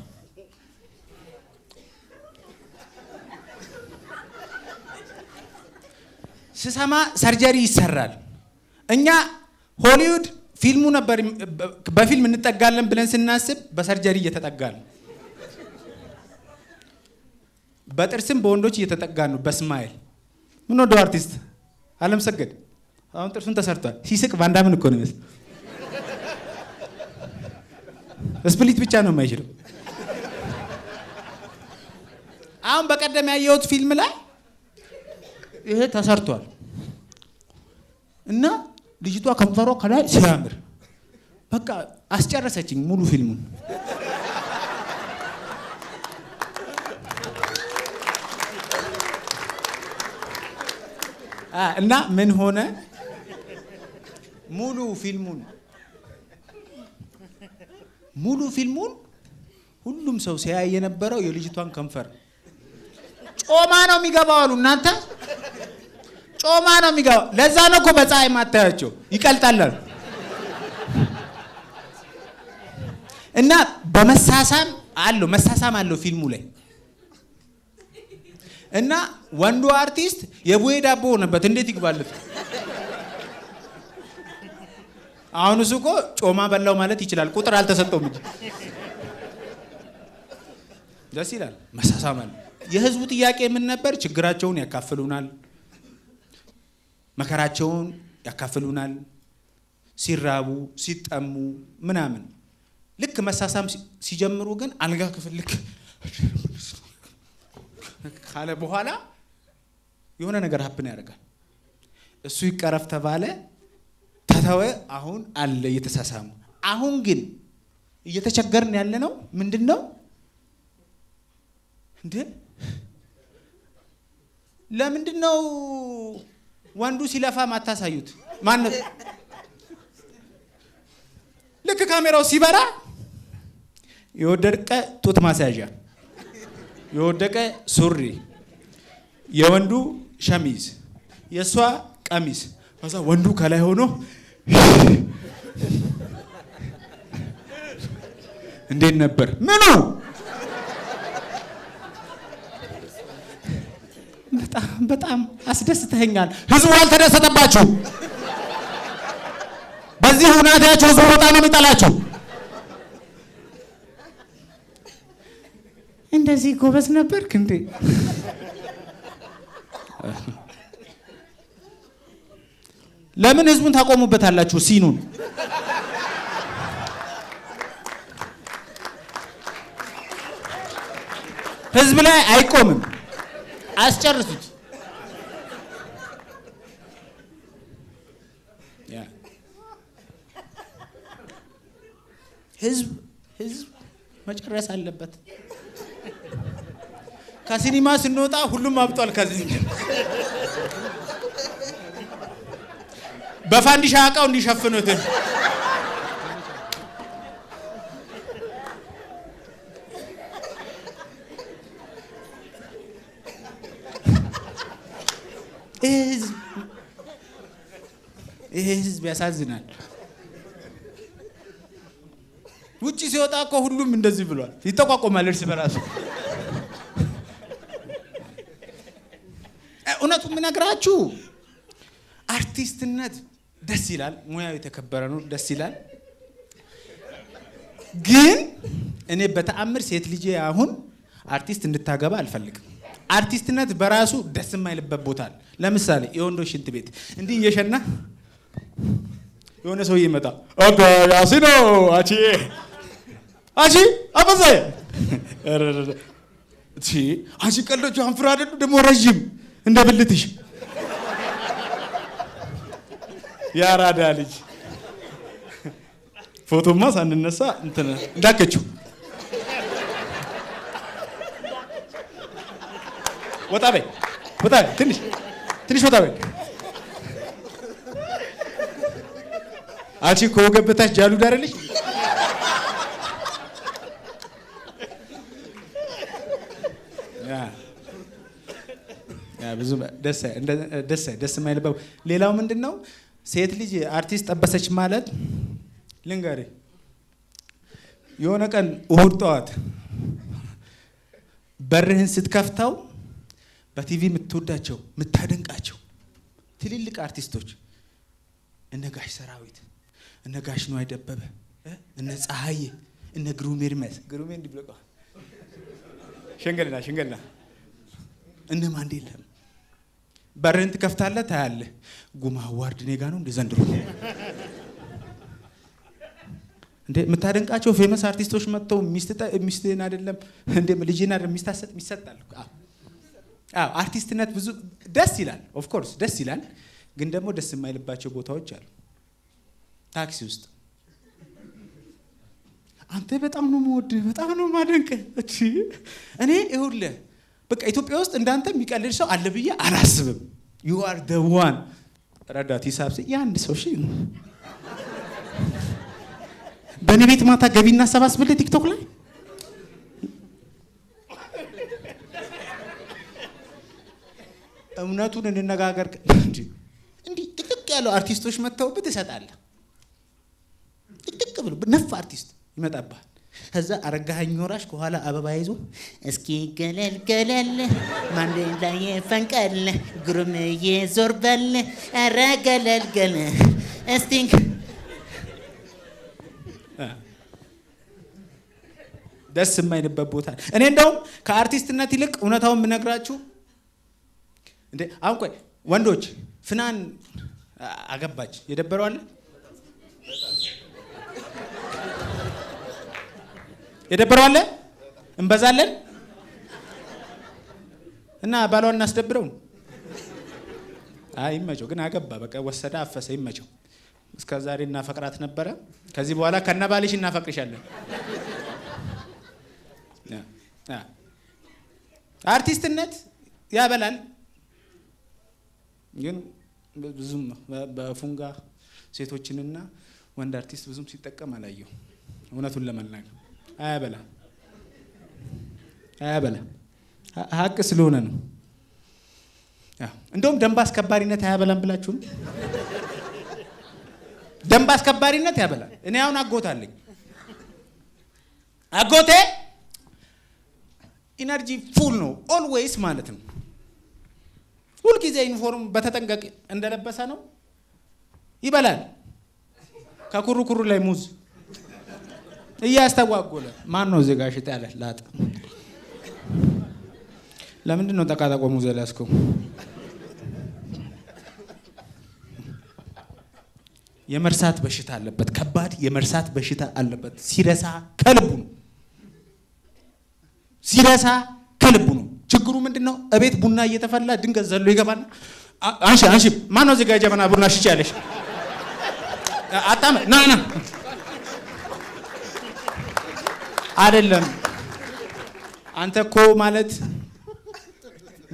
ስሰማ ሰርጀሪ ይሰራል። እኛ ሆሊውድ ፊልሙ ነበር በፊልም እንጠጋለን ብለን ስናስብ በሰርጀሪ እየተጠጋን ነው። በጥርስም በወንዶች እየተጠጋን ነው። በስማይል ምን ወደ አርቲስት አለም ሰገድ አሁን ጥርሱን ተሰርቷል። ሲስቅ ቫንዳምን እኮ ነው የሚመስል። ስፕሊት ብቻ ነው የማይችለው። አሁን በቀደም ያየሁት ፊልም ላይ ይሄ ተሰርቷል እና ልጅቷ ከንፈሯ ከላይ ሲያምር በቃ አስጨረሰችኝ ሙሉ ፊልሙን። እና ምን ሆነ ሙሉ ፊልሙን ሁሉም ሰው ሲያይ የነበረው የልጅቷን ከንፈር ጮማ ነው የሚገባው አሉ። እናንተ ጮማ ነው የሚገባው። ለዛ ነው እኮ በፀሐይ ማታያቸው ይቀልጣላል። እና በመሳሳም አለው ፊልሙ ላይ እና ወንዱ አርቲስት የቡሄ ዳቦ ሆነበት። እንዴት ይግባለት? አሁን እሱ እኮ ጮማ በላው ማለት ይችላል። ቁጥር አልተሰጠውም እንጂ ደስ ይላል። መሳሳም አለ። የህዝቡ ጥያቄ ምን ነበር? ችግራቸውን ያካፍሉናል፣ መከራቸውን ያካፍሉናል፣ ሲራቡ ሲጠሙ ምናምን። ልክ መሳሳም ሲጀምሩ ግን አልጋ ክፍል ልክ ካለ በኋላ የሆነ ነገር ሀፕን ያደርጋል። እሱ ይቀረፍ ተባለ፣ ተተወ። አሁን አለ እየተሳሳሙ። አሁን ግን እየተቸገርን ያለ ነው ምንድነው እንዴ? ለምንድነው ወንዱ ሲለፋ ማታሳዩት? ማነው ልክ ካሜራው ሲበራ የወደቀ ጡት ማሳያዣ፣ የወደቀ ሱሪ፣ የወንዱ ሸሚዝ፣ የሷ ቀሚስ፣ ከዛ ወንዱ ከላይ ሆኖ እንዴት ነበር ምኑ? በጣም አስደስተኛል። ህዝቡ አልተደሰተባችሁ። በዚህ ሁኔታችሁ ህዝቡ በጣም ነው የሚጠላችሁ። እንደዚህ ጎበዝ ነበርክ እንዴ? ለምን ህዝቡን ታቆሙበታላችሁ? ሲኑን ህዝብ ላይ አይቆምም። አስጨርሱት። ህዝብ መጨረስ አለበት። ከሲኒማ ስንወጣ ሁሉም አብጧል። ከዚህ በፋንዲሻ አቃው እንዲሸፍኑት ይሄ ህዝብ ያሳዝናል። ውጪ ሲወጣ እኮ ሁሉም እንደዚህ ብሏል። ይተቋቆማል እርስ በራሱ። እውነቱን የምነግራችሁ አርቲስትነት ደስ ይላል፣ ሙያው የተከበረ ነው፣ ደስ ይላል። ግን እኔ በተአምር ሴት ልጄ አሁን አርቲስት እንድታገባ አልፈልግም። አርቲስትነት በራሱ ደስ የማይልበት ቦታ አለ። ለምሳሌ የወንዶች ሽንት ቤት እንዲህ እየሸና የሆነ ሰውዬ ይመጣ ኦኬ ያሲኖ አቺ አበዛ አንቺ ቀልዶቹ አንፍራ አይደሉ ደግሞ ረጅም እንደ ብልትሽ ያራዳ ልጅ ፎቶማ ሳንነሳ እንትን እንዳከችው ወጣ በይ ትንሽ ወጣ በይ። አንቺ ከወገበታች ጃሉድ አይደለሽ? ብዙ ደስ የማይልበት ሌላው ምንድነው? ሴት ልጅ አርቲስት ጠበሰች ማለት ልንገርህ፣ የሆነ ቀን እሑድ ጠዋት በርህን ስትከፍተው በቲቪ የምትወዳቸው የምታደንቃቸው ትልልቅ አርቲስቶች እነ ጋሽ ሰራዊት፣ እነ ጋሽ ነዋይ ደበበ፣ እነ ፀሐዬ፣ እነ ግሩሜ ኤርሚያስ ግሩሜ እንዲብለቀ ሸንገልና እነ ማንዴላ በርን ትከፍታለህ ታያለህ። ጉማ አዋርድ እኔ ጋ ነው እንደ ዘንድሮ እንደ የምታደንቃቸው ፌመስ አርቲስቶች መጥተው ሚስትን አይደለም እንደ ልጅና ሚስታሰጥ ይሰጣል። አርቲስትነት ብዙ ደስ ይላል፣ ኦፍ ኮርስ ደስ ይላል። ግን ደግሞ ደስ የማይልባቸው ቦታዎች አሉ። ታክሲ ውስጥ አንተ በጣም ነው የምወድህ፣ በጣም ነው የማደንቅህ። እኔ ይኸውልህ በቃ ኢትዮጵያ ውስጥ እንዳንተ የሚቀልድ ሰው አለ ብዬ አላስብም። you are the one ረዳት ሂሳብ የአንድ ሰው እሺ። በእኔ ቤት ማታ ገቢ እናሰባስብልህ ቲክቶክ ላይ እውነቱን እንነጋገር እንዲህ ጥቅጥቅ ያለው አርቲስቶች መጥተውብህ ትሰጣለህ። ጥቅጥቅ ብሎ ነፍ አርቲስት ይመጣብሃል። ከዛ አረጋኸኝ ወራሽ ከኋላ አበባ ይዞ እስኪ ገለል ገለል ማንዴላ የፈንቀል ግሩምዬ ዞር በል ኧረ ገለል ገለል እስቲ ደስ የማይልበት ቦታ። እኔ እንደውም ከአርቲስትነት ይልቅ እውነታውን የምነግራችሁ እንዴ አሁን ቆይ ወንዶች ፍናን አገባች የደበረው አለ የደበረው አለ እንበዛለን እና ባሏን እናስደብረው። አይ ይመቸው ግን አገባ በቃ ወሰደ አፈሰ ይመቸው። እስከ ዛሬ እናፈቅራት ነበረ ከዚህ በኋላ ከነባልሽ እናፈቅርሻለን። አርቲስትነት ያበላል ግን ብዙም በፉንጋ ሴቶችንና ወንድ አርቲስት ብዙም ሲጠቀም አላየው። እውነቱን ለመናገር አያበላ ሀቅ ስለሆነ ነው። እንደውም ደንብ አስከባሪነት አያበላም ብላችሁም ደንብ አስከባሪነት ያበላል። እኔ አሁን አጎት አለኝ። አጎቴ ኢነርጂ ፉል ነው ኦልዌይስ ማለት ነው። ሁልጊዜ ዩኒፎርም በተጠንቀቅ እንደለበሰ ነው። ይበላል ከኩሩ ላይ ሙዝ እያስተጓጎለ ማን ነው እዚህ ጋር ሽጣ ያለ ላጥ ለምንድን ነው ተቃጣቆ ሙዝ ያላስከው? የመርሳት በሽታ አለበት። ከባድ የመርሳት በሽታ አለበት። ሲረሳ ከልቡ ነው። ችግሩ ምንድነው? እቤት ቡና እየተፈላ ድንገት ዘሎ ይገባል። አንሺ ማን ነው እዚህ ጋር ጀበና ቡና ሽጭ ያለሽ? አጣመ ና አይደለም። አንተ እኮ ማለት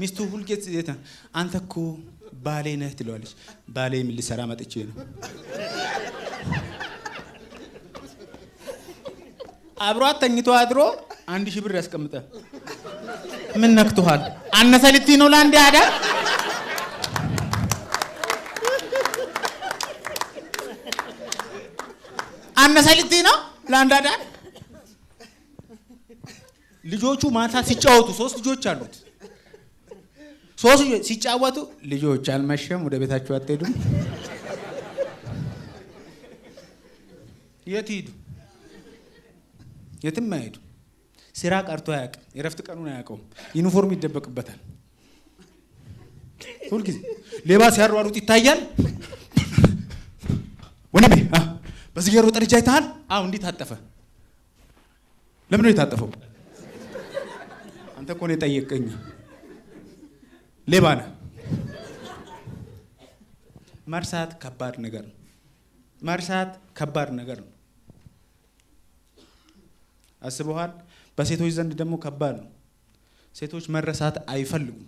ሚስቱ ሁልጌት አንተ እኮ ባሌ ነህ ትለዋለች። ባሌ ምን ልሰራ መጥቼ ነው? አብሯት ተኝቶ አድሮ 1000 ብር ያስቀምጣ። ምን ነክቶሃል? አነሰ ልትይ ነው ለአንድ ያዳ? አነሰ ልትይ ነው ለአንድ ያዳ? ልጆቹ ማታ ሲጫወቱ 3 ልጆች አሉት። 3 ልጆች ሲጫወቱ ልጆች አልመሸም ወደ ቤታቸው አትሄዱም? የት ሄዱ? የትም አይሄዱ። ስራ ቀርቶ አያውቅም። የረፍት ቀኑን አያውቀውም። ዩኒፎርም ይደበቅበታል። ሁልጊዜ ሌባ ሲያሯሩጥ ይታያል። ወንድሜ በዚህ ገሮ ጠርጃ ይታል። አው እንዴት ታጠፈ? ለምን ነው የታጠፈው? አንተ እኮ ነው የጠየቀኝ። ሌባ ነህ። መርሳት ከባድ ነገር ነው። አስበዋል? በሴቶች ዘንድ ደግሞ ከባድ ነው። ሴቶች መረሳት አይፈልጉም።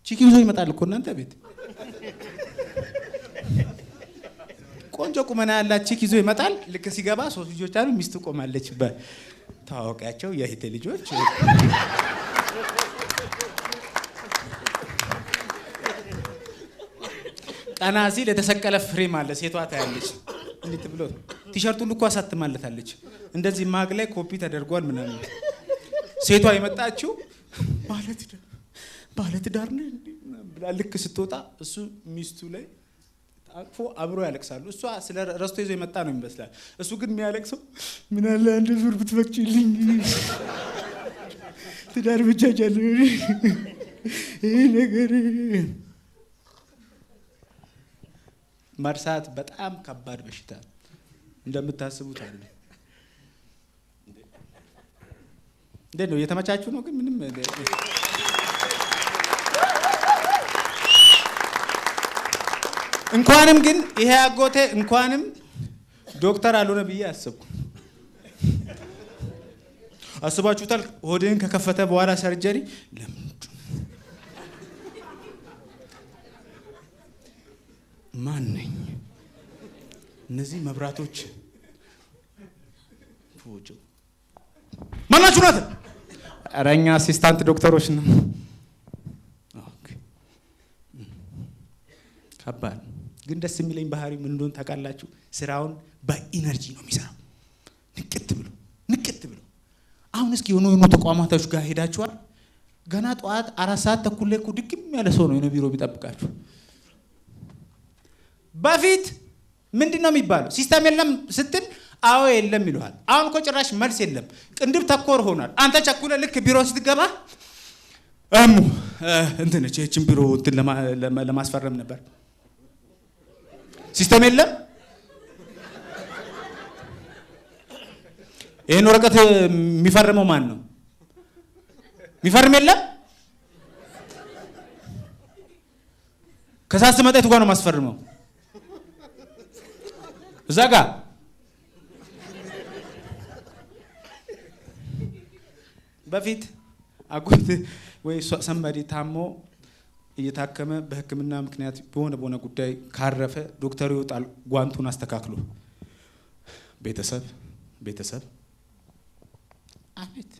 ቺክ ይዞ ይመጣል እኮ እናንተ ቤት ቆንጆ ቁመና ያላት ቺክ ይዞ ይመጣል። ልክ ሲገባ 3 ልጆች አሉ። ሚስቱ ቆማለች። በታዋቂያቸው የእህቴ ልጆች ቀና ሲል የተሰቀለ ፍሬም አለ። ሴቷ ታያለች። እንዴት ብሎ ቲሸርቱን ልኳ አሳትማለታለች። እንደዚህ ማግ ላይ ኮፒ ተደርጓል ምናምን። ሴቷ የመጣችው ባለትዳር ነህ ብላ ልክ ስትወጣ እሱ ሚስቱ ላይ አቅፎ አብሮ ያለቅሳሉ። እሷ ስለ ረስቶ ይዞ የመጣ ነው ይመስላል። እሱ ግን የሚያለቅሰው ምን አለ አንድ ዙር ብትፈቅጪልኝ ትዳር ብቻቻለ ይሄ ነገር። መርሳት በጣም ከባድ በሽታ እንደምታስቡት አይደለም። እንዴት ነው እየተመቻችሁ ነው? ግን ምንም እንኳንም ግን ይሄ አጎቴ እንኳንም ዶክተር አልሆነ ብዬ አስብኩ። አስባችሁታል? ሆድን ከከፈተ በኋላ ሰርጀሪ ለምንድን ማን ነኝ? እነዚህ መብራቶች ፎጆ ማናችሁ ናት? ኧረ እኛ አሲስታንት ዶክተሮች ነው። ኦኬ ከባድ ግን ደስ የሚለኝ ባህሪ ምን እንደሆነ ታውቃላችሁ? ስራውን በኢነርጂ ነው የሚሰራው። ንቅት ብሎ አሁን እስኪ የሆኑ ተቋማቶች ጋር ሄዳችኋል? ገና ጠዋት 4 ሰዓት ተኩል ላይ እኮ ድግም ያለ ሰው ነው የሆነ ቢሮ ቢጠብቃችሁ። በፊት ምንድን ነው የሚባለው? ሲስተም የለም ስትል አዎ የለም ይለዋል። አሁን እኮ ጭራሽ መልስ የለም፣ ቅንድብ ተኮር ሆኗል። አንተ ቸኩለ ልክ ቢሮ ስትገባ እንትን እቺን ቢሮ እንትን ለማስፈረም ነበር። ሲስተም የለም። ይሄን ወረቀት የሚፈርመው ማን ነው? የሚፈርም የለም። ከሳስ መጣ የቱ ጋር ነው ማስፈርመው? እዛ ጋር በፊት አጎት ወይ ሰንበዲ ታሞ እየታከመ በሕክምና ምክንያት በሆነ ጉዳይ ካረፈ ዶክተሩ ይወጣል ጓንቱን አስተካክሎ ቤተሰብ አቤት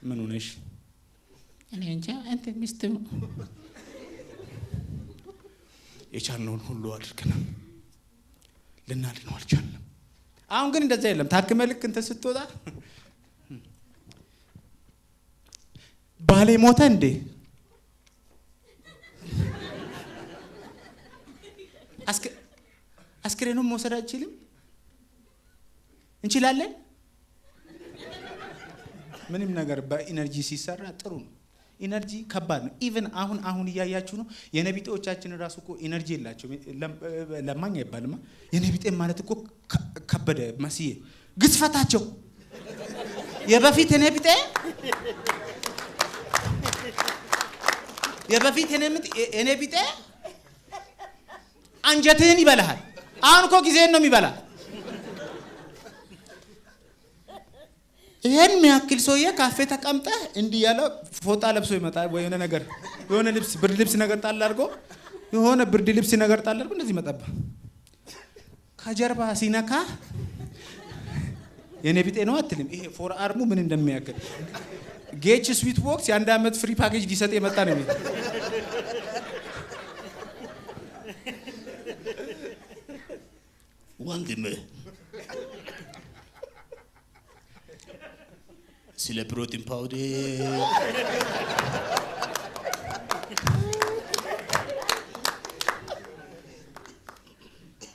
ምን ሆነሽ? እኔ እንጃ አንተ ሚስት የቻልነውን ሁሉ አድርገናል፣ ልናድነው አልቻልንም። አሁን ግን እንደዛ የለም። ታክመ ልክ እንትን ስትወጣ ባሌ ሞተ እንዴ? አስክሬኑን መውሰድ አንችልም? እንችላለን። ምንም ነገር በኢነርጂ ሲሰራ ጥሩ ነው። ኢነርጂ ከባድ ነው። ኢቭን አሁን እያያችሁ ነው። የነቢጤዎቻችን ራሱ እኮ ኢነርጂ የላቸው። ለማኝ አይባልማ። የነቢጤ ማለት እኮ ከበደ መስዬ ግዝፈታቸው የበፊት የነቢጤ አንጀትህን ይበላሃል። አሁን እኮ ጊዜህን ነው የሚበላ። ይሄን የሚያክል ሰውዬ ካፌ ተቀምጠህ እንዲህ ያለ ፎጣ ለብሶ ይመጣል። ወይ የሆነ ልብስ ብርድ ልብስ ነገር ጣል አድርጎ እንደዚህ ይመጣብህ። ከጀርባ ሲነካ የኔ ቢጤ ነው አትልም። ይሄ ፎር አርሙ ምን እንደሚያክል ጌች ስዊት ቦክስ የ1 ዓመት ፍሪ ፓኬጅ ሊሰጥ የመጣ ነው። ወንድም ስለ ፕሮቲን ፓውደር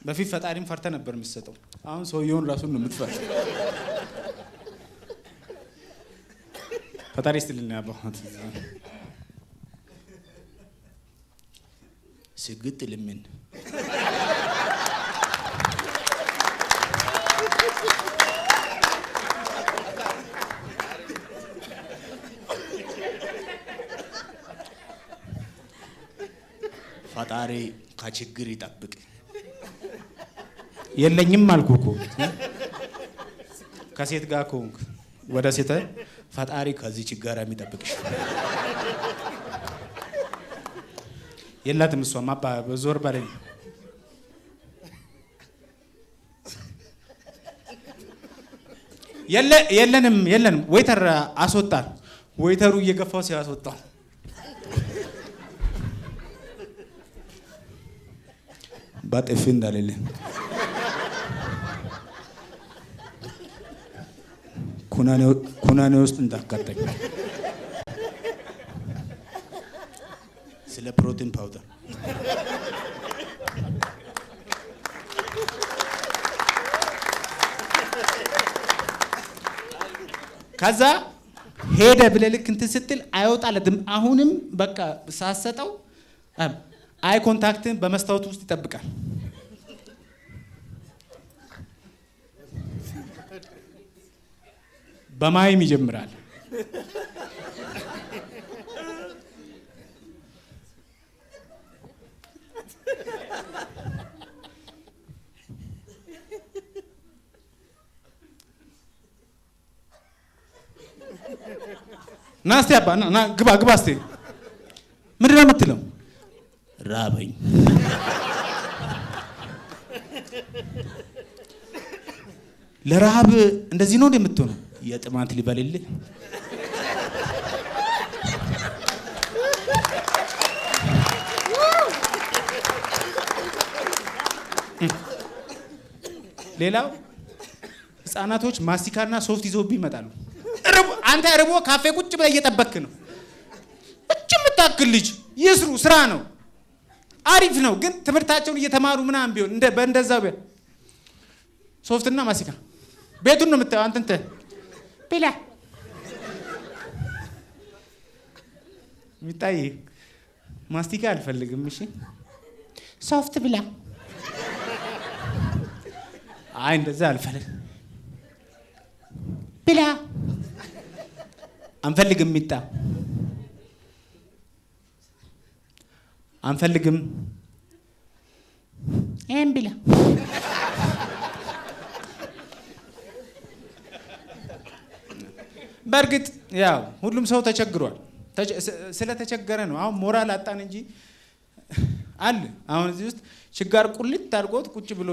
በፊት ፈጣሪም ፈርተ ነበር የምትሰጠው። አሁን ሰውየውን ራሱን ነው የምትፈራ። ፈጣሪ ስትልና ያባሁት ስግጥ ልምን ፈጣሪ ከችግር ይጠብቅ። የለኝም አልኩህ እኮ ከሴት ጋር ኮንክ ወደ ሴት ፈጣሪ ከዚህ ችግር የሚጠብቅሽ። የላትም እሷም አባ በዞር ባለኝ የለንም ወይተር አስወጣን። ወይተሩ እየገፋው ሲያስወጣው ባጥፍ እንዳለልህ ኩናኔ ውስጥ እንዳካተኝ። ስለ ፕሮቲን ፓውደር ከዛ ሄደ ብለህ ልክ እንትን ስትል አይወጣለትም። አሁንም በቃ ሳሰጠው አይ ኮንታክትን በመስታወት ውስጥ ይጠብቃል። በማይም ይጀምራል። ና እስቲ አባ ና ግባ እስቲ። ምንድን ነው የምትለው? ራበኝ። ለረሃብ እንደዚህ ነው እንደምትሆነው? የጥማት ሊበልልህ ሌላው ህፃናቶች ማስቲካና ሶፍት ይዘውብህ ይመጣሉ። አንተ ርቦ ካፌ ቁጭ ብለህ እየጠበክ ነው። ቁጭ የምታክል ልጅ ይስሩ፣ ስራ ነው፣ አሪፍ ነው። ግን ትምህርታቸውን እየተማሩ ምናምን ቢሆን በእንደዛ ሶፍትና ማስቲካ ቤቱን ነው የምታየው። አንተ እንትን ብላ ሚጣይ ማስቲካ አልፈልግም። እሺ ሶፍት ብላ። አይ እንደዛ አልፈልግም ብላ። አንፈልግም ሚጣ አንፈልግም ብላ። በእርግጥ ያው ሁሉም ሰው ተቸግሯል። ስለተቸገረ ነው። አሁን ሞራል አጣን እንጂ አለ። አሁን እዚህ ውስጥ ችጋር ቁልት አድርጎት ቁጭ ብሎ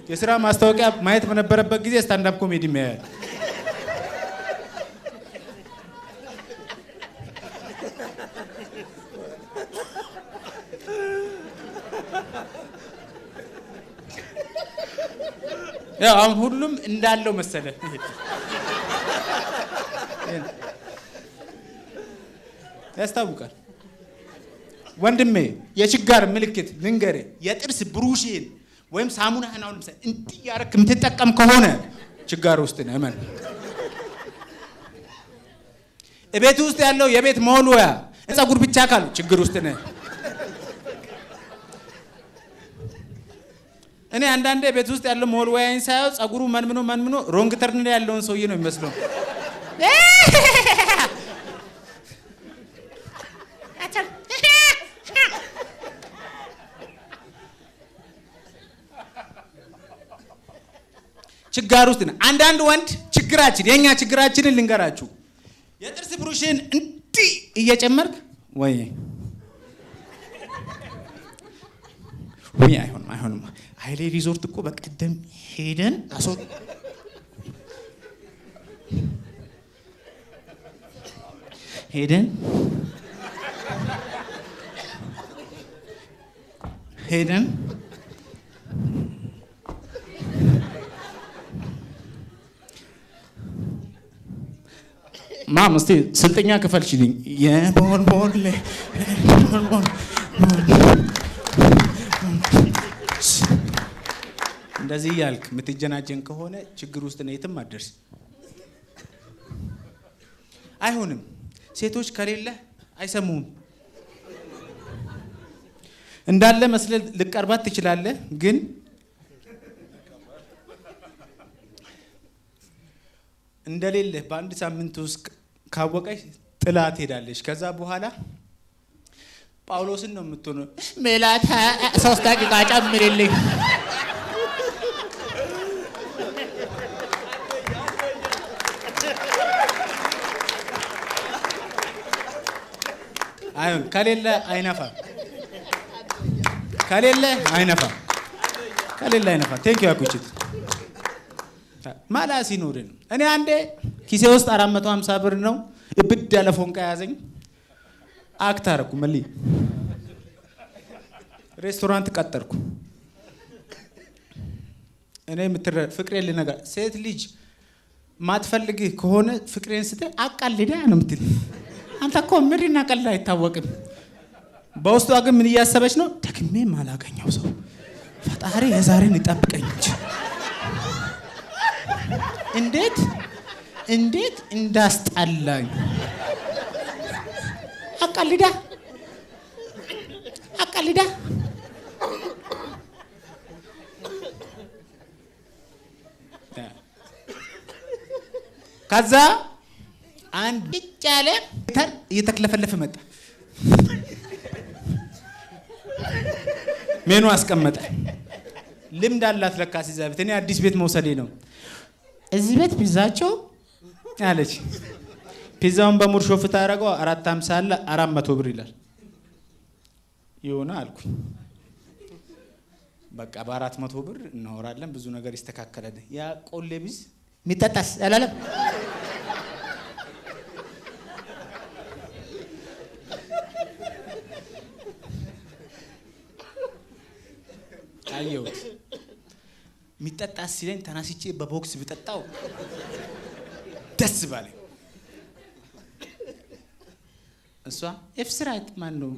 የስራ ማስታወቂያ ማየት በነበረበት ጊዜ ስታንዳፕ ኮሜዲ ያያል። ያው አሁን ሁሉም እንዳለው መሰለ። ያስታውቃል። ወንድሜ የችጋር ምልክት ልንገርህ፣ የጥርስ ብሩሽን ወይም ሳሙናህን አሁን ለምሳሌ እንዲህ ያረክ የምትጠቀም ከሆነ ችጋር ውስጥ ነህ። እመን። እቤት ውስጥ ያለው የቤት መወልወያ ፀጉር ብቻ ካሉ ችግር ውስጥ ነህ። እኔ አንዳንዴ ቤት ውስጥ ያለው መወልወያዬን ሳየው ፀጉሩ መንምኖ ሮንግ ተርን ላይ ያለውን ሰውዬ ነው የሚመስለው። ችጋር ውስጥ ነህ። አንዳንድ ወንድ የኛ ችግራችንን ልንገራችሁ። የጥርስ ብሩሽን እንዲህ እየጨመርክ ወይ አይሆንም። ኃይሌ ሪዞርት እኮ በቀደም ሄደን ማም እስቲ ስልጠኛ ክፈልሽልኝ። የቦልቦል እንደዚህ ያልክ የምትጀናጀን ከሆነ ችግር ውስጥ ነው፣ የትም አትደርስ። አይሆንም። ሴቶች ከሌለ አይሰሙም። እንዳለ መስለህ ልቀርባት ትችላለህ፣ ግን እንደሌለህ በአንድ ሳምንት ውስጥ ካወቀች ጥላ ትሄዳለች። ከዛ በኋላ ጳውሎስን ነው የምትሆነው። ሜላት 3 ደቂቃ ጨምርልኝ። አይሁን። ከሌለ አይነፋም። ቴንክ ዩ አኩችት ማላ ሲኖርን እኔ አንዴ ኪሴ ውስጥ 450 ብር ነው እብድ ያለ ፎንቃ ያዘኝ። አክት አደረኩ። ሬስቶራንት ቀጠርኩ። እኔ ፍቅሬን ልነግር፣ ሴት ልጅ ማትፈልግህ ከሆነ ፍቅሬን ስትል አቃልዳ ነው የምትል። አንተ እኮ ምድና ቀልድ አይታወቅም። በውስጧ ግን ምን እያሰበች ነው? ደግሜ ማላገኘው ሰው ፈጣሪ የዛሬን ይጠብቀኝ እንጂ እንዴት እንዳስጣላኝ አቀልዳ ከዛ አንድ ብቻ ያለ እየተክለፈለፈ መጣ። ሜኑ አስቀመጠ። ልምድ አላት ለካ እዛ ቤት። እኔ አዲስ ቤት መውሰዴ ነው። እዚህ ቤት ፒዛቸው አለች። ፒዛውን በሙር ሾፍታ ያደረገው 450 አለ 400 ብር ይላል። ይሆና አልኩኝ። በቃ በ400 ብር እናወራለን፣ ብዙ ነገር ይስተካከላል። ያ ቆሌ ቢዝ ሚጠጣስ አላለም። አየሁት። ሚጠጣስ ሲለኝ ተናስቼ በቦክስ ብጠጣው ደስ ባለኝ። እሷ ኤፍስራይት ማን ነው?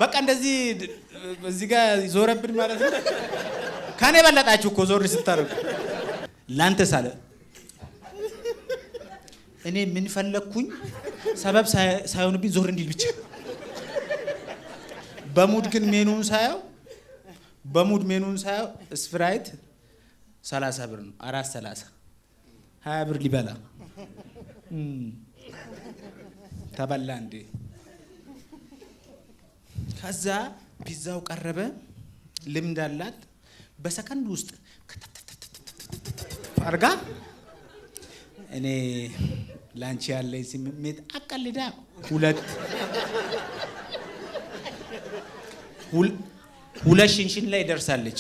በቃ እንደዚህ እዚህ ጋር ዞረብን ማለት ነው። ካኔ በለጣችሁ እኮ ዞር ስታረጉ ላንተ ሳለ እኔ ምን ፈለኩኝ? ሰበብ ሳይሆንብኝ ዞር እንዲል ብቻ። በሙድ ግን ሜኑን ሳየው ስፕራይት 30 ብር ነው። 430 20 ብር ሊበላ ተበላ እንዴ። ከዛ ፒዛው ቀረበ። ልምድ አላት። በሰከንድ ውስጥ አርጋ እኔ ላንቺ ያለኝ ስሜት አቀልዳ ሁለት ሽንሽን ላይ ደርሳለች።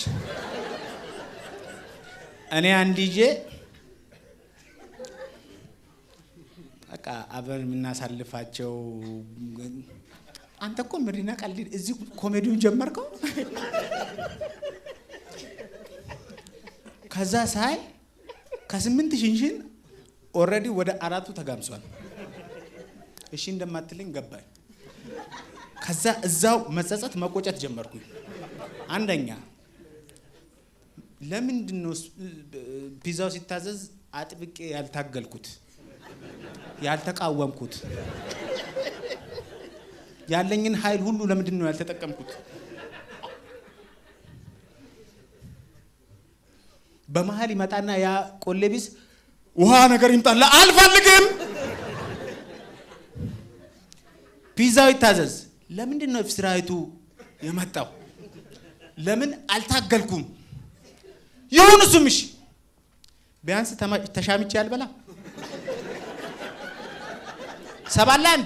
እኔ አንድ ይዤ በቃ አብረን የምናሳልፋቸው አንተ እኮ ምሪና ቀልድ እዚህ ኮሜዲውን ጀመርከው። ከዛ ሳይ ከ8 ሽንሽን ኦልሬዲ ወደ 4ቱ ተጋምሷል። እሺ እንደማትልኝ ገባኝ። ከዛ እዛው መጸጸት መቆጨት ጀመርኩኝ። አንደኛ ለምንድን ነው ፒዛው ሲታዘዝ አጥብቄ ያልታገልኩት ያልተቃወምኩት? ያለኝን ኃይል ሁሉ ለምንድን ነው ያልተጠቀምኩት? በመሃል ይመጣና ያ ቆሌቢስ ውሃ ነገር ይምጣላ። አልፈልግም። ፒዛው ይታዘዝ። ለምንድን ነው ፍስራይቱ የመጣው? ለምን አልታገልኩም? ይሁን እሱም እሺ። ቢያንስ ተሻምቼ ያልበላ 7-1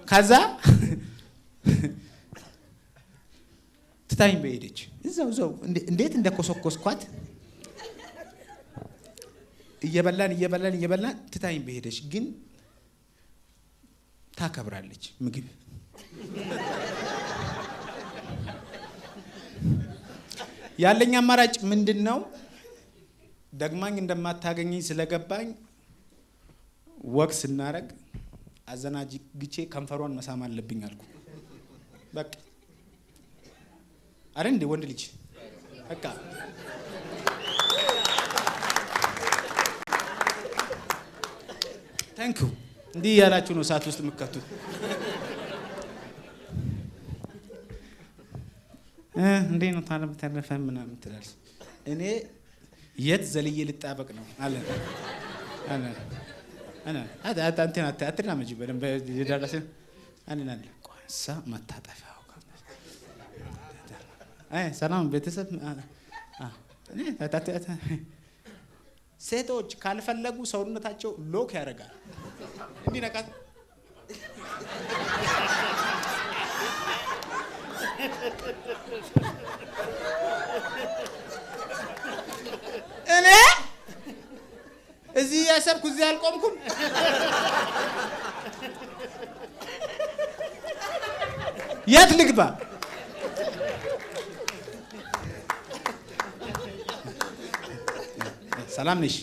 ከዛ ትታኝ በሄደች። እዛው እንዴት እንደኮሰኮስኳት እየበላን ትታኝ በሄደች። ግን ታከብራለች ምግብ። ያለኝ አማራጭ ምንድነው? ደግማኝ እንደማታገኘኝ ስለገባኝ ወክ ስናረግ አዘናጅግቼ ከንፈሯን መሳም አለብኝ አልኩ። በቃ አረ እንደ ወንድ ልጅ በቃ ታንኩ እንዲህ ያላችሁ ነው ሰዓት ውስጥ የምትከቱት። እንዴ ነው ታለም ተረፈ ምናምን ትላለች። እኔ የት ዘልዬ ልጣበቅ ነው አለ አና አንተና አትራመጂ በደንብ ይደረሰ አንናል ቆንሳ መታጠፊያው ሰላም ቤተሰብ እኔ ሴቶች ካልፈለጉ ሰውነታቸው ሎክ ያደርጋል። እንዲህ ነቃት እኔ እዚህ ያሰብኩ እዚህ አልቆምኩም። የት ልግባ? ሰላም ነሽ?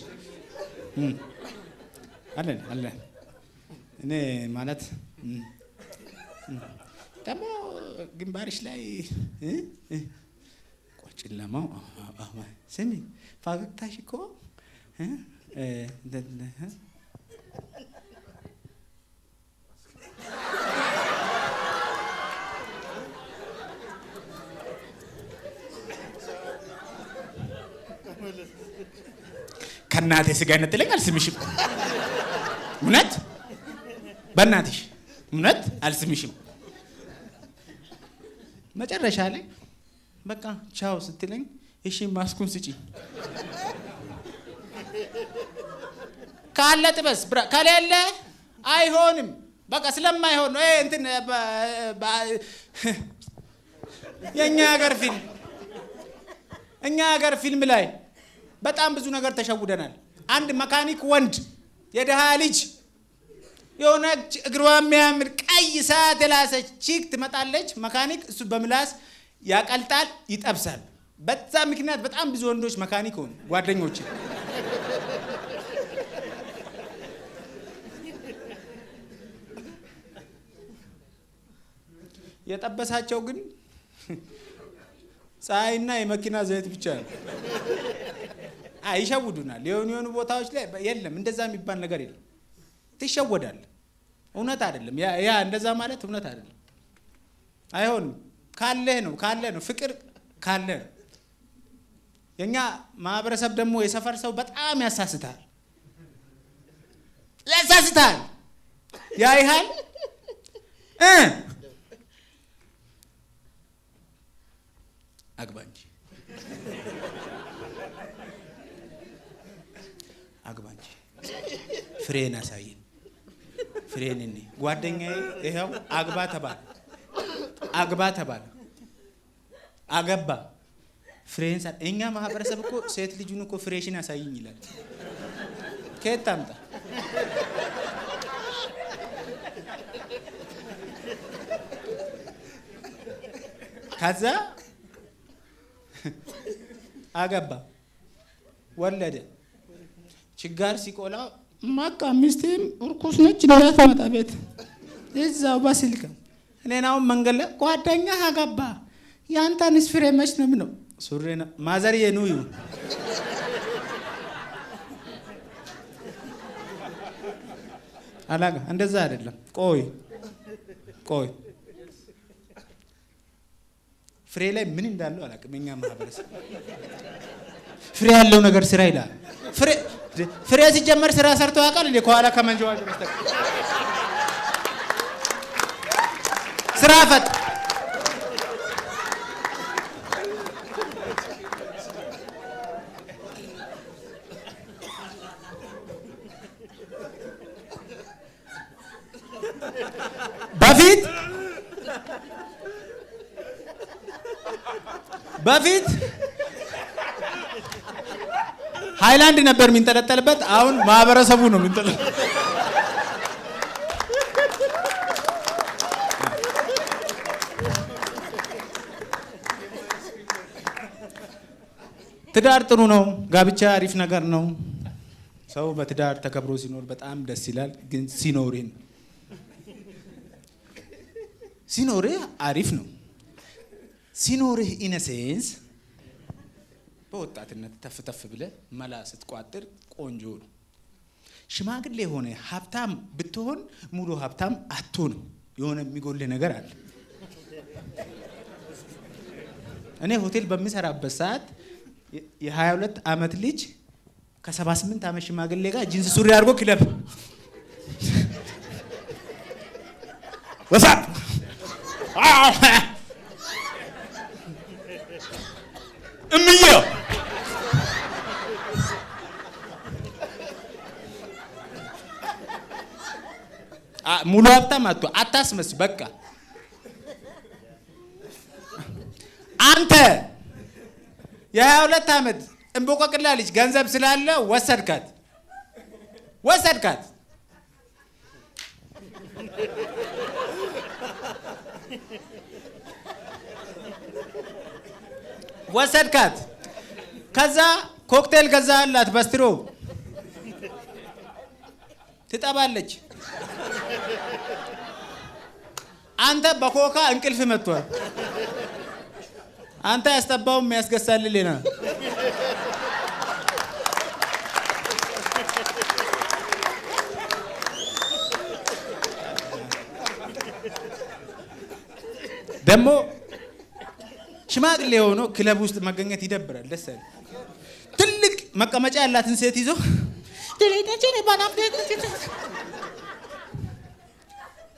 አለን አለን። እኔ ማለት ደግሞ ግንባርሽ ላይ ጨለማው ስሚ፣ ፈገግታሽ እኮ ከእናቴ ስጋ ነጥለኝ አልስምሽም። እውነት በእናትሽ እውነት አልስምሽም። መጨረሻ ላይ በቃ ቻው ስትለኝ እሺ ማስኩን ስጪ ካለ ጥበስ ከሌለ አይሆንም። በቃ ስለማይሆን ነው እንትን የኛ ሀገር ፊልም ላይ በጣም ብዙ ነገር ተሸውደናል። አንድ መካኒክ ወንድ የደሃ ልጅ የሆነ እግሯ የሚያምር ቀይ ሰዓት የላሰች ቺክ ትመጣለች። መካኒክ እሱ በምላስ ያቀልጣል፣ ይጠብሳል። በዛ ምክንያት በጣም ብዙ ወንዶች መካኒክ ሆኑ ጓደኞች። የጠበሳቸው ግን ፀሐይና የመኪና ዘይት ብቻ ነው። ይሸውዱናል። የሆኑ ቦታዎች ላይ የለም እንደዛ የሚባል ነገር የለም። ትሸወዳል። እውነት አይደለም። ያ እንደዛ ማለት እውነት አይደለም። አይሆንም። ካለ ነው ፍቅር ካለ ነው። የኛ ማህበረሰብ ደግሞ የሰፈር ሰው በጣም ያሳስታል። ያይሃል አግባ እንጂ ፍሬን አሳየን። ፍሬን እኔ ጓደኛዬ ይኸው አግባ ተባለ አገባ። ፍሬን እኛ ማህበረሰብ እኮ ሴት ልጁን እኮ ፍሬሽን ያሳይኝ ይላል። ከየት ታምጣ? ከዛ አገባ፣ ወለደ። ችጋር ሲቆላ ማቃ ሚስቴም እርኩስ ነች እንዳትመጣ ቤት እዛው በስልክ እኔናውን መንገድ ላይ ጓደኛ አገባ ያንተንስ ፍሬ መች ነው ምነው ሱሬና ማዘር የኑዩ አላጋ እንደዛ አይደለም። ቆይ ፍሬ ላይ ምን እንዳለው አላውቅም። እኛ ማህበረሰብ ፍሬ ያለው ነገር ስራ ይላል። ፍሬ ሲጀመር ስራ ሰርቶ ያውቃል እንዴ? ከኋላ ከመንጀዋጅ በስተቀር ስራ ፈት በፊት ሃይላንድ ነበር የሚንጠለጠልበት። አሁን ማህበረሰቡ ነው የሚንጠለጠል። ትዳር ጥሩ ነው። ጋብቻ አሪፍ ነገር ነው። ሰው በትዳር ተከብሮ ሲኖር በጣም ደስ ይላል። ግን ሲኖርህ አሪፍ ነው። ሲኖርህ ኢነሴንስ በወጣትነት ተፍተፍ ብለህ መላ ስትቋጥር ቆንጆ ነው። ሽማግሌ ሆነ ሀብታም ብትሆን ሙሉ ሀብታም አትሆንም። የሆነ የሚጎልህ ነገር አለ። እኔ ሆቴል በሚሰራበት ሰዓት የ22 ዓመት ልጅ ከ78 ዓመት ሽማግሌ ጋር ጂንስ ሱሪ አድርጎ ክለብ ወሳ እምዬው ሙሉ ሀብታም አታስመስል። በቃ አንተ የ22 ዓመት እንቦቆቅላ ልጅ ገንዘብ ስላለ ወሰድካት። ወሰድካት። ከዛ ኮክቴል ገዛላት በስትሮ ትጠባለች። አንተ በኮካ እንቅልፍ መጥቷል። አንተ ያስጠባው የሚያስገሳልህ ሌላ። ደግሞ ሽማግሌ ሆኖ ክለብ ውስጥ መገኘት ይደብራል። ደስ አይልም። ትልቅ መቀመጫ ያላትን ሴት ይዞ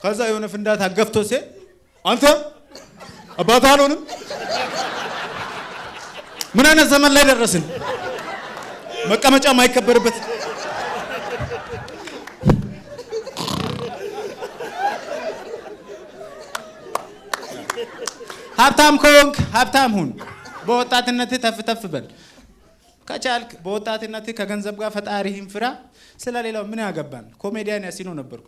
ከዛ የሆነ ፍንዳታ ገፍቶ ሴት አንተ አባትህ አልሆንም። ምን አይነት ዘመን ላይ ደረስን? መቀመጫ ማይከበርበት። ሀብታም ከሆንክ ሀብታም ሁን። በወጣትነትህ ተፍ ተፍ በል። ከቻልክ በወጣትነትህ ከገንዘብ ጋር ፈጣሪህን ፍራ። ስለሌላው ምን ያገባን? ኮሜዲያን ያሲኖ ነበርኩ።